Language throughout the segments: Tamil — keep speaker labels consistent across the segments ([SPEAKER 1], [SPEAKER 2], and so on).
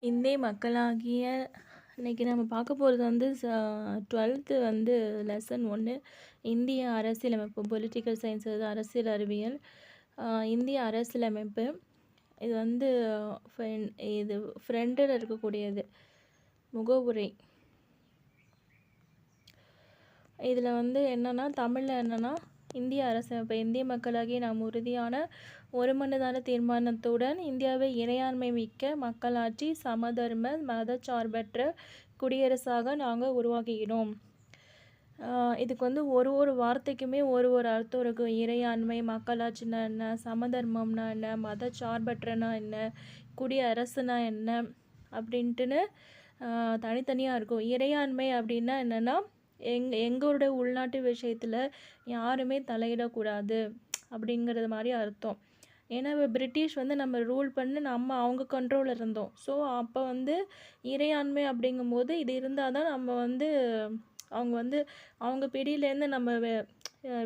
[SPEAKER 1] இந்திய மக்களாகிய இன்னைக்கு நம்ம பார்க்க போகிறது வந்து 12th வந்து லெசன் 1 இந்திய அரசியலமைப்பு பொலிட்டிக்கல் சயின்ஸ் அரசியல் அறிவியல். இந்திய அரசியலமைப்பு இது வந்து இது ஃப்ரெண்டில் இருக்கக்கூடியது முகவுரை. இதில் வந்து என்னென்னா தமிழில் என்னென்னா இந்திய அரசமைப்பு இந்திய மக்களாகிய நாம் உறுதியான ஒருமனதான தீர்மானத்துடன் இந்தியாவை இறையாண்மை மிக்க மக்களாட்சி சமதர்ம மதச்சார்பற்ற குடியரசாக நாங்கள் உருவாக்குகிறோம். இதுக்கு வந்து ஒரு வார்த்தைக்குமே ஒரு அர்த்தம் இருக்கும். இறையாண்மை, மக்களாட்சினா என்ன, சமதர்மம்னா என்ன, மதச்சார்பற்றனா என்ன, குடியரசுனா என்ன அப்படின்ட்டுன்னு தனித்தனியாக இருக்கும். இறையாண்மை அப்படின்னா என்னென்னா எங்களோட உள்நாட்டு விஷயத்தில் யாருமே தலையிடக்கூடாது அப்படிங்கிறது மாதிரி அர்த்தம். ஏன்னா பிரிட்டிஷ் வந்து நம்ம ரூல் பண்ணி நம்ம அவங்க கண்ட்ரோலில் இருந்தோம். ஸோ அப்போ வந்து இறையாண்மை அப்படிங்கும்போது இது இருந்தால் தான் நம்ம வந்து அவங்க பிடியிலேருந்து நம்ம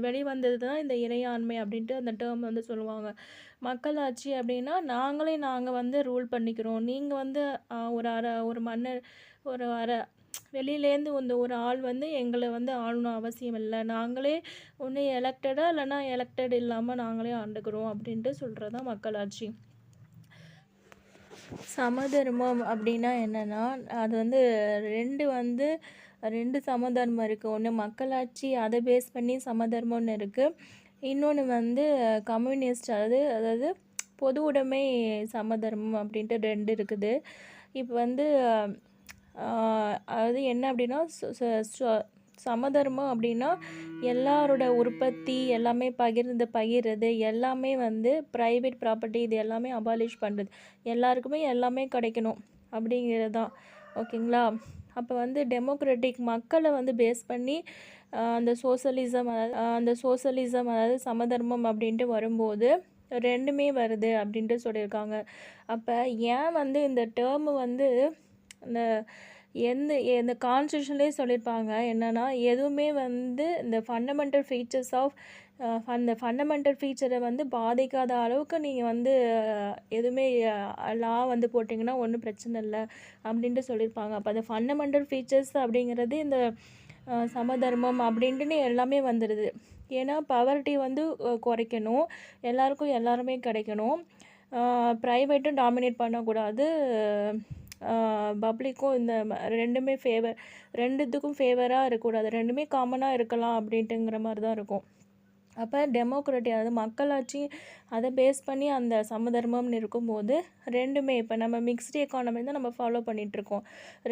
[SPEAKER 1] வெளிவந்தது தான் இந்த இறையாண்மை அப்படின்ட்டு அந்த டேர்ம் வந்து சொல்லுவாங்க. மக்களாட்சி அப்படின்னா நாங்கள் வந்து ரூல் பண்ணிக்கிறோம். நீங்கள் வந்து ஒரு மன்னர் ஒரு வெளியிலேருந்து ஒரு ஆள் வந்து எங்களை வந்து ஆளணும் அவசியம் இல்லை. நாங்களே ஒன்று எலெக்டடாக இல்லைன்னா எலெக்டட் இல்லாமல் நாங்களே ஆண்டுக்கிறோம் அப்படின்ட்டு சொல்கிறது தான் மக்களாட்சி. சமதர்மம் அப்படின்னா என்னென்னா அது வந்து ரெண்டு சமதர்மம் இருக்குது. ஒன்று மக்களாட்சி, அதை பேஸ் பண்ணி சமதர்மம்னு இருக்குது. இன்னொன்று வந்து கம்யூனிஸ்ட், அதாவது பொது உடைமை சமதர்மம் அப்படின்ட்டு 2 இருக்குது. இப்போ வந்து அது என்ன அப்படின்னா சமதர்மம் அப்படின்னா எல்லாரோட உற்பத்தி எல்லாமே பகிர்றது எல்லாமே வந்து ப்ரைவேட் ப்ராப்பர்ட்டி இது எல்லாமே அபாலிஷ் பண்ணுறது, எல்லாருக்குமே எல்லாமே கிடைக்கணும் அப்படிங்கிறது தான். ஓகேங்களா? அப்போ வந்து டெமோக்ராட்டிக் மக்களை வந்து பேஸ் பண்ணி அந்த சோசலிசம் அதாவது சமதர்மம் அப்படின்ட்டு வரும்போது ரெண்டுமே வருது அப்படின்ட்டு சொல்லியிருக்காங்க. அப்போ ஏன் வந்து இந்த டேர்மு வந்து இந்த கான்ஸ்டியூஷன்லேயே சொல்லியிருப்பாங்க என்னென்னா எதுவுமே வந்து இந்த ஃபண்டமெண்டல் ஃபீச்சரை வந்து பாதிக்காத அளவுக்கு நீங்கள் வந்து எதுவுமே லா வந்து போட்டிங்கன்னா ஒன்றும் பிரச்சனை இல்லை அப்படின்ட்டு சொல்லியிருப்பாங்க. அப்போ அந்த ஃபண்டமெண்டல் ஃபீச்சர்ஸ் அப்படிங்கிறது இந்த சமதர்மம் அப்படின்ட்டுன்னு எல்லாமே வந்துடுது. ஏன்னா பவர்ட்டி வந்து குறைக்கணும், எல்லாருக்கும் எல்லாருமே கிடைக்கணும், ப்ரைவேட்டும் டாமினேட் பண்ணக்கூடாது, பப்ளிக்கும் இந்த ரெண்டுமே ரெண்டுத்துக்கும் ஃபேவராக இருக்கக்கூடாது, ரெண்டுமே காமனாக இருக்கலாம் அப்படின்ட்டுங்கிற மாதிரி தான் இருக்கும். அப்போ டெமோக்ராட்டி அதாவது மக்களாட்சி அதை பேஸ் பண்ணி அந்த சமதர்மம்னு இருக்கும்போது ரெண்டுமே இப்போ நம்ம மிக்ஸ்டு எக்கானமி தான் நம்ம ஃபாலோ பண்ணிகிட்ருக்கோம்.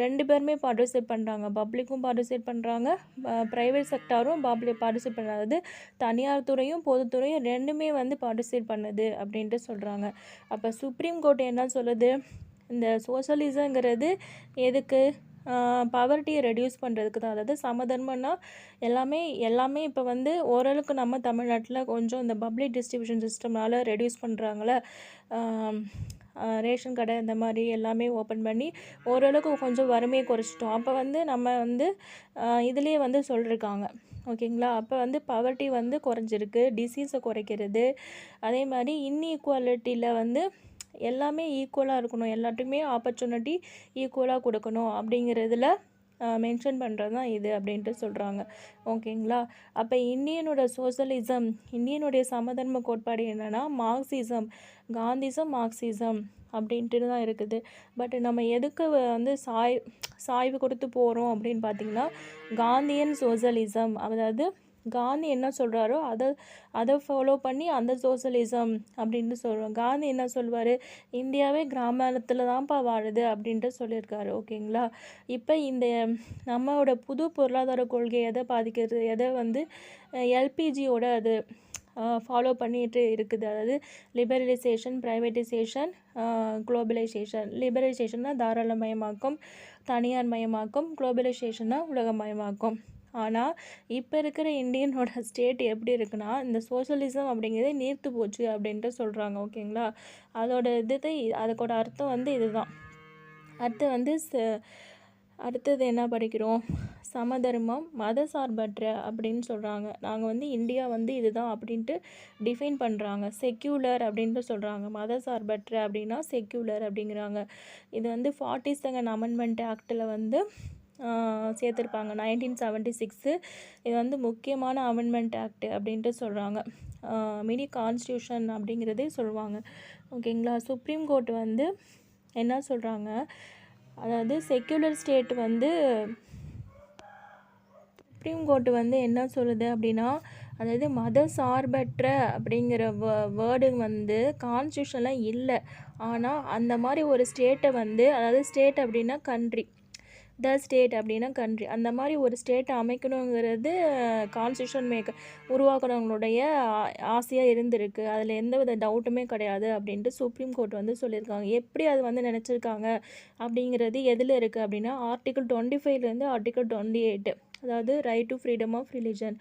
[SPEAKER 1] 2 பேருமே பார்ட்டிசிபேட் பண்ணுறாங்க, பப்ளிக்கும் பார்ட்டிசிபேட் பண்ணுறாங்க, ப்ரைவேட் செக்டாரும் பார்ட்டிசிபேட் பண்ணுறாங்க. அதாவது தனியார் துறையும் பொதுத்துறையும் ரெண்டுமே வந்து பார்ட்டிசிபேட் பண்ணுது அப்படின்ட்டு சொல்கிறாங்க. அப்போ சுப்ரீம் கோர்ட் என்ன சொல்லுது, இந்த சோஷலிசங்கிறது எதுக்கு, பவர்ட்டியை ரெடியூஸ் பண்ணுறதுக்கு தான். அதாவது சமதர்மம்னா எல்லாமே இப்போ வந்து ஓரளவுக்கு நம்ம தமிழ்நாட்டில் கொஞ்சம் இந்த பப்ளிக் டிஸ்ட்ரிபியூஷன் சிஸ்டம்னால ரெடியூஸ் பண்ணுறாங்கள, ரேஷன் கடை இந்த மாதிரி எல்லாமே ஓப்பன் பண்ணி ஓரளவுக்கு கொஞ்சம் வறுமையை குறைச்சிட்டோம். அப்போ வந்து நம்ம வந்து இதுலேயே வந்து சொல்லியிருக்காங்க. ஓகேங்களா? அப்போ வந்து பவர்ட்டி வந்து குறைஞ்சிருக்கு, டிசீஸை குறைக்கிறது, அதே மாதிரி இன்இக்வாலிட்டியில் வந்து எல்லாமே ஈக்குவலாக இருக்கணும், எல்லாத்துக்குமே ஆப்பர்ச்சுனிட்டி ஈக்குவலாக கொடுக்கணும் அப்படிங்கிறதுல மென்ஷன் பண்ணுறது தான் இது அப்படின்ட்டு சொல்கிறாங்க. ஓகேங்களா? அப்போ இந்தியனுடைய சமதர்ம கோட்பாடு என்னென்னா மார்க்சிசம், காந்திசம் மார்க்சிசம் அப்படின்ட்டு தான் இருக்குது. பட் நம்ம எதுக்கு வந்து சாய்வு கொடுத்து போகிறோம் அப்படின்னு பார்த்திங்கன்னா காந்தியன் சோஷலிசம், அதாவது காந்தி என்ன சொல்கிறாரோ அதை ஃபாலோ பண்ணி அந்த சோஷலிசம் அப்படின்ட்டு சொல்கிறோம். காந்தி என்ன சொல்வார், இந்தியாவே கிராமத்தில் தான்ப்பா வாழுது அப்படின்ட்டு சொல்லியிருக்காரு. ஓகேங்களா? இப்போ இந்த நம்மளோட புது பொருளாதார கொள்கை எதை பாதிக்கிறது, எதை வந்து எல்பிஜியோட அது ஃபாலோ பண்ணிட்டு இருக்குது. அதாவது லிபரலைசேஷன், ப்ரைவேட்டைசேஷன், குளோபலைசேஷன். லிபரலைசேஷன்னா தாராளமயமாக்கம், தனியார் மயமாக்கம், குளோபலைசேஷன்னா உலகமயமாக்கம். ஆனால் இப்போ இருக்கிற இந்தியனோட ஸ்டேட் எப்படி இருக்குன்னா இந்த சோஷலிசம் அப்படிங்கிறதே நீர்த்து போச்சு அப்படின்ட்டு சொல்கிறாங்க. ஓகேங்களா? அதுக்கோட அர்த்தம் வந்து இதுதான். அடுத்து வந்து அடுத்தது என்ன படிக்கிறோம்? சமதர்மம், மதசார்பற்ற அப்படின்னு சொல்கிறாங்க. நாங்கள் வந்து இந்தியா வந்து இதுதான் அப்படின்ட்டு டிஃபைன் பண்ணுறாங்க. செக்யூலர் அப்படின்ட்டு சொல்கிறாங்க. மதசார்பற்ற அப்படின்னா செக்யூலர் அப்படிங்கிறாங்க. இது வந்து 42nd அமெண்ட்மெண்ட் ஆக்டில் வந்து சேர்த்துருப்பாங்க 1976. இது வந்து முக்கியமான அமெண்ட்மெண்ட் ஆக்ட் அப்படின்ட்டு சொல்கிறாங்க. மினி கான்ஸ்டியூஷன் அப்படிங்கிறதே சொல்லுவாங்க. ஓகேங்களா? சுப்ரீம் கோர்ட் வந்து என்ன சொல்கிறாங்க, அதாவது செக்யூலர் ஸ்டேட் வந்து சுப்ரீம் கோர்ட்டு வந்து என்ன சொல்லுது அப்படின்னா, அதாவது மத சார்பற்ற அப்படிங்கிற வேர்டு வந்து கான்ஸ்டியூஷனில் இல்லை. ஆனால் அந்த மாதிரி ஒரு ஸ்டேட்டை வந்து, அதாவது ஸ்டேட் அப்படின்னா கண்ட்ரி, த ஸ்டேட் அப்படின்னா கண்ட்ரி, அந்த மாதிரி ஒரு ஸ்டேட்டை அமைக்கணுங்கிறது கான்ஸ்டியூஷன் உருவாக்குறவங்களுடைய ஆசையாக இருந்திருக்கு. அதில் எந்த வித டவுட்டுமே கிடையாது அப்படின்ட்டு சுப்ரீம் கோர்ட் வந்து சொல்லியிருக்காங்க. எப்படி அது வந்து நினச்சிருக்காங்க அப்படிங்கிறது எதில் இருக்குது அப்படின்னா, ஆர்டிகிள் 25லேருந்து ஆர்டிகிள் 28, அதாவது right to freedom of religion,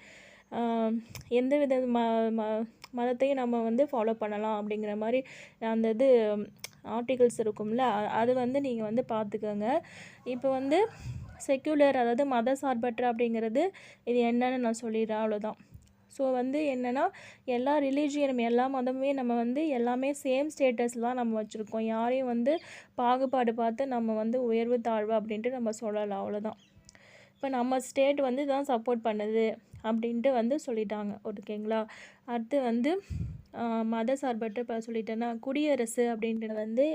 [SPEAKER 1] எந்த வித மதத்தையும் நம்ம வந்து ஃபாலோ பண்ணலாம் அப்படிங்கிற மாதிரி அந்த இது ஆர்டிகல்ஸ் இருக்கும்ல, அது வந்து நீங்கள் வந்து பார்த்துக்கோங்க. இப்போ வந்து செக்யூலர், அதாவது மத சார்பற்ற அப்படிங்கிறது இது என்னன்னு நான் சொல்லிடுறேன், அவ்வளோதான். ஸோ வந்து என்னென்னா, எல்லா ரிலீஜியனும் எல்லா மதமுமே நம்ம வந்து எல்லாமே சேம் ஸ்டேட்டஸ் தான் நம்ம வச்சுருக்கோம். யாரையும் வந்து பாகுபாடு பார்த்து நம்ம வந்து உயர்வு தாழ்வு அப்படின்ட்டு நம்ம சொல்லலாம், அவ்வளோதான். இப்போ நம்ம ஸ்டேட் வந்து இதான் சப்போர்ட் பண்ணுது அப்படின்ட்டு வந்து சொல்லிட்டாங்க. ஓகேங்களா? அடுத்து வந்து மத சார்பற்ற இப்போ சொல்லிட்டேன்னா, குடியரசு அப்படின்றது வந்து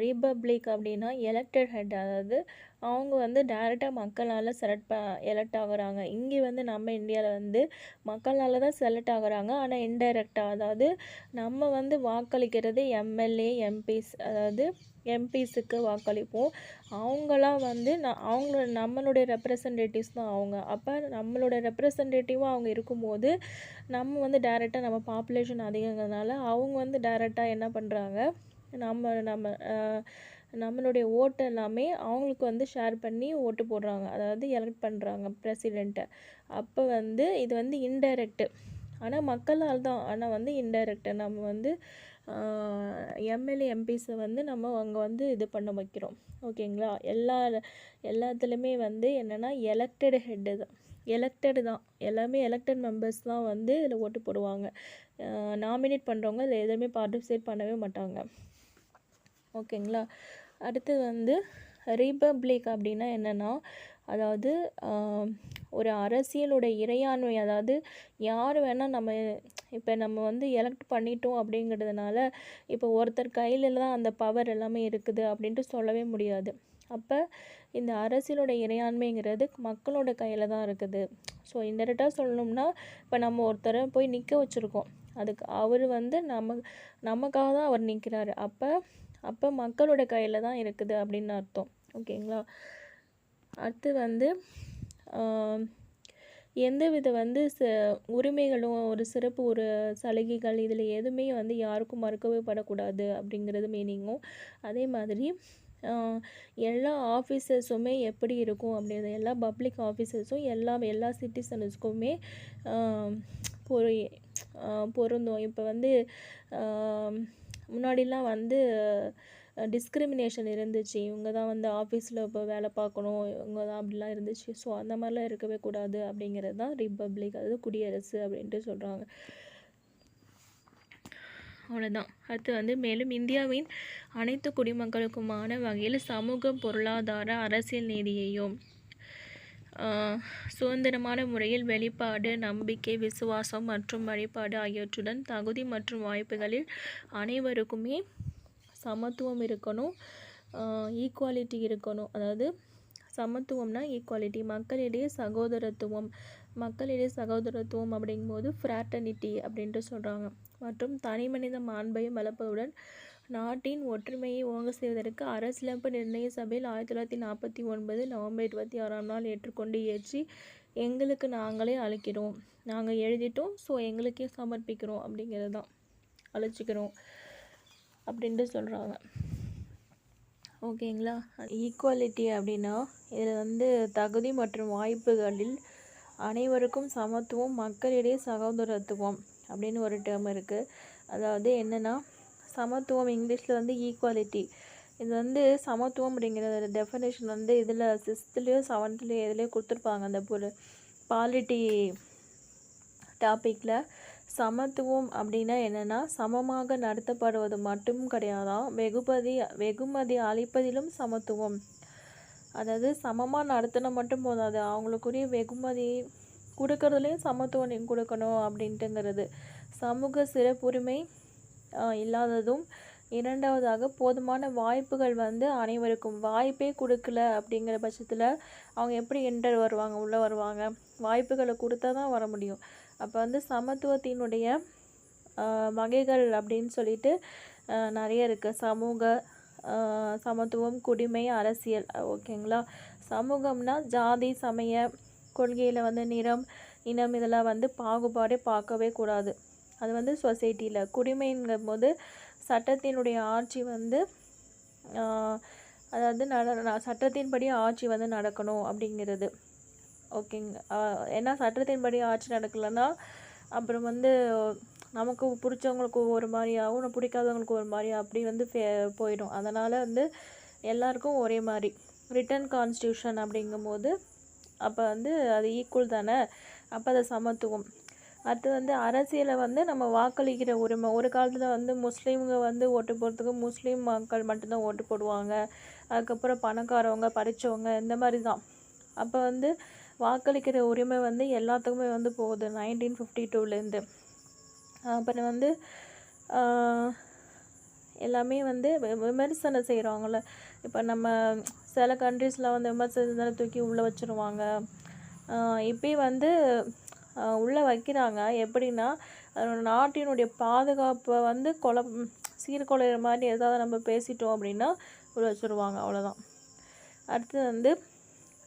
[SPEAKER 1] ரிபப்ளிக் அப்படின்னா எலெக்டட் ஹெட், அதாவது அவங்க வந்து டைரெக்டாக மக்களால் எலெக்ட் ஆகுறாங்க. இங்கே வந்து நம்ம இந்தியாவில் வந்து மக்களால் தான் செலக்ட் ஆகுறாங்க, ஆனால் இன்டைரக்டாக, அதாவது நம்ம வந்து வாக்களிக்கிறது எம்எல்ஏ எம்பிஸ், அதாவது எம்பிஸுக்கு வாக்களிப்போம். அவங்களாம் வந்து நம்மளுடைய ரெப்ரசன்டேட்டிவ்ஸ் தான் அவங்க. அப்போ நம்மளோட ரெப்ரசன்டேட்டிவாக அவங்க இருக்கும்போது நம்ம வந்து டைரெக்டாக நம்ம பாப்புலேஷன் அதிகங்கிறதுனால அவங்க வந்து டைரெக்டாக என்ன பண்ணுறாங்க, நம்மளுடைய ஓட்டு எல்லாமே அவங்களுக்கு வந்து ஷேர் பண்ணி ஓட்டு போடுறாங்க, அதாவது எலெக்ட் பண்ணுறாங்க பிரசிடெண்ட்டை. அப்போ வந்து இது வந்து இன்டைரக்டு, ஆனால் மக்களால் தான், ஆனால் வந்து இன்டைரக்டு. நம்ம வந்து எம்எல்ஏ எம்பிஸை வந்து நம்ம அங்கே வந்து இது பண்ண வைக்கிறோம். ஓகேங்களா? எல்லாத்துலேயுமே வந்து என்னென்னா எலெக்டட் ஹெட்டு தான், எலெக்டடு தான், எல்லாமே எலெக்டட் மெம்பர்ஸ் தான் வந்து இதில் ஓட்டு போடுவாங்க. நாமினேட் பண்ணுறவங்க இதில் எதுவுமே பார்ட்டிசிபேட் பண்ணவே மாட்டாங்க. ஓகேங்களா? அடுத்து வந்து ரிபப்ளிக் அப்படின்னா என்னென்னா, அதாவது ஒரு அரசியலுடைய இறையாண்மை, அதாவது யார் வேணால் இப்போ நம்ம வந்து எலெக்ட் பண்ணிட்டோம் அப்படிங்கிறதுனால இப்போ ஒருத்தர் கையில் தான் அந்த பவர் எல்லாமே இருக்குது அப்படின்ட்டு சொல்லவே முடியாது. அப்போ இந்த அரசியலோட இறையாண்மைங்கிறது மக்களோட கையில் தான் இருக்குது. ஸோ இன்டெரக்டாக சொல்லணும்னா, இப்போ நம்ம ஒருத்தரை போய் நிற்க வச்சுருக்கோம், அதுக்கு அவர் வந்து நமக்காக தான் அவர் நிற்கிறாரு. அப்போ மக்களோட கையில் தான் இருக்குது அப்படின்னு அர்த்தம். ஓகேங்களா? அடுத்து வந்து எந்தவித வந்து உரிமைகளும் ஒரு சிறப்பு ஒரு சலுகைகள் இதில் எதுவுமே வந்து யாருக்கும் மறுக்கவே படக்கூடாது அப்படிங்கிறது மீனிங்கும். அதே மாதிரி எல்லா ஆஃபீஸர்ஸுமே எப்படி இருக்கும் அப்படிங்கிறது, எல்லா பப்ளிக் ஆஃபீஸர்ஸும் எல்லா சிட்டிசன்ஸுக்குமே பொருந்தும். இப்போ வந்து முன்னாடிலாம் வந்து டிஸ்கிரிமினேஷன் இருந்துச்சு, இவங்க தான் வந்து ஆஃபீஸில் இப்போ வேலை பார்க்கணும், இவங்க தான் அப்படிலாம் இருந்துச்சு. ஸோ அந்த மாதிரிலாம் இருக்கவே கூடாது அப்படிங்கிறது தான் ரிபப்ளிக், அதாவது குடியரசு அப்படின்ட்டு சொல்கிறாங்க. அவ்வளோதான். அடுத்து வந்து மேலும் இந்தியாவின் அனைத்து குடிமக்களுக்குமான வகையில் சமூக பொருளாதார அரசியல் நீதியையும் சுதந்திரமான முறையில் வெளிப்பாடு நம்பிக்கை விசுவாசம் மற்றும் வழிபாடு ஆகியவற்றுடன் தகுதி மற்றும் வாய்ப்புகளில் அனைவருக்குமே சமத்துவம் இருக்கணும், ஈக்குவாலிட்டி இருக்கணும். அதாவது சமத்துவம்னா ஈக்குவாலிட்டி, மக்களிடையே சகோதரத்துவம் அப்படிங்கும்போது ஃப்ராட்டர்னிட்டி அப்படின்ட்டு சொல்கிறாங்க. மற்றும் தனி மனித மாண்பையும் வளர்ப்பதுடன் நாட்டின் ஒற்றுமையை ஓங்க செய்வதற்கு அரசியலமைப்பு நிர்ணய சபையில் 1949 நவம்பர் 26 ஏற்றுக்கொண்டு ஏற்றி எங்களுக்கு நாங்களே அழைக்கிறோம், நாங்கள் எழுதிட்டோம், ஸோ எங்களுக்கே சமர்ப்பிக்கிறோம் அப்படிங்கிறது தான், அழைச்சிக்கிறோம் அப்படின்ட்டு சொல்கிறாங்க. ஓகேங்களா? ஈக்குவாலிட்டி அப்படின்னா இதில் வந்து தகுதி மற்றும் வாய்ப்புகளில் அனைவருக்கும் சமத்துவம், மக்களிடையே சகோதரத்துவம் அப்படின்னு ஒரு டேர்ம் இருக்குது. அதாவது என்னென்னா, சமத்துவம் இங்கிலீஷில் வந்து ஈக்குவாலிட்டி, இது வந்து சமத்துவம் அப்படிங்கிற டெஃபினேஷன் வந்து இதில் 6th-லேயோ 7th-லேயோ எதுலேயோ கொடுத்துருப்பாங்க. அந்த பாலிட்டி டாப்பிக்கில் சமத்துவம் அப்படின்னா என்னென்னா சமமாக நடத்தப்படுவது மட்டும் கிடையாதான், வெகுமதி அளிப்பதிலும் சமத்துவம். அதாவது சமமாக நடத்தின மட்டும் போதாது, அவங்களுக்குரிய வெகுமதி கொடுக்கறதுலேயும் சமத்துவம் கொடுக்கணும் அப்படின்ட்டுங்கிறது. சமூக சிறப்புரிமை இல்லாததும். இரண்டாவதாக போதுமான வாய்ப்புகள் வந்து அனைவருக்கும் வாய்ப்பே கொடுக்கல அப்படிங்கிற பட்சத்தில் அவங்க எப்படி உள்ளே வருவாங்க, வாய்ப்புகளை கொடுத்தா தான் வர முடியும். அப்போ வந்து சமத்துவத்தினுடைய வகைகள் அப்படின்னு சொல்லிட்டு நிறைய இருக்குது. சமத்துவம், குடிமை, அரசியல். ஓகேங்களா. சமூகம்னா ஜாதி, சமய கொள்கையில் வந்து நிறம், இனம் இதெல்லாம் வந்து பாகுபாடே பார்க்கவே கூடாது. அது வந்து சொசைட்டியில். குடிமைங்கும் போது சட்டத்தினுடைய ஆட்சி வந்து அதாவது சட்டத்தின்படி ஆட்சி வந்து நடக்கணும் அப்படிங்கிறது. ஓகேங்க. ஏன்னா சட்டத்தின்படி ஆட்சி நடக்கலைன்னா அப்புறம் வந்து நமக்கு பிடிச்சவங்களுக்கு ஒரு மாதிரியாகவும் பிடிக்காதவங்களுக்கு ஒரு மாதிரி அப்படி வந்து போயிடும். அதனால் வந்து எல்லாருக்கும் ஒரே மாதிரி ரிட்டன் கான்ஸ்டியூஷன் அப்படிங்கும்போது அப்போ வந்து அது ஈக்குவல் தானே, அப்போ அது சமத்துவம். அடுத்து வந்து அரசியலை வந்து நம்ம வாக்களிக்கிற உரிமை. ஒரு காலத்தில் வந்து முஸ்லீம்ங்க வந்து ஓட்டு போடுறதுக்கு முஸ்லீம் மக்கள் மட்டும்தான் ஓட்டு போடுவாங்க. அதுக்கப்புறம் பணக்காரவங்க, படித்தவங்க இந்த மாதிரி தான். அப்போ வந்து வாக்களிக்கிற உரிமை வந்து எல்லாத்துக்குமே வந்து போகுது 1952லேருந்து. அப்புறம் வந்து எல்லாமே வந்து விமர்சனம் செய்கிறாங்கள. இப்போ நம்ம சில கண்ட்ரீஸில் வந்து விமர்சனத்தால் தூக்கி உள்ளே வச்சுருவாங்க. இப்போயும் வந்து உள்ளே வைக்கிறாங்க. எப்படின்னா நாட்டினுடைய பாதுகாப்பை வந்து சீர்குலைகிற மாதிரி ஏதாவது நம்ம பேசிட்டோம் அப்படின்னா உள்ளே வச்சுருவாங்க. அவ்வளோதான். அடுத்து வந்து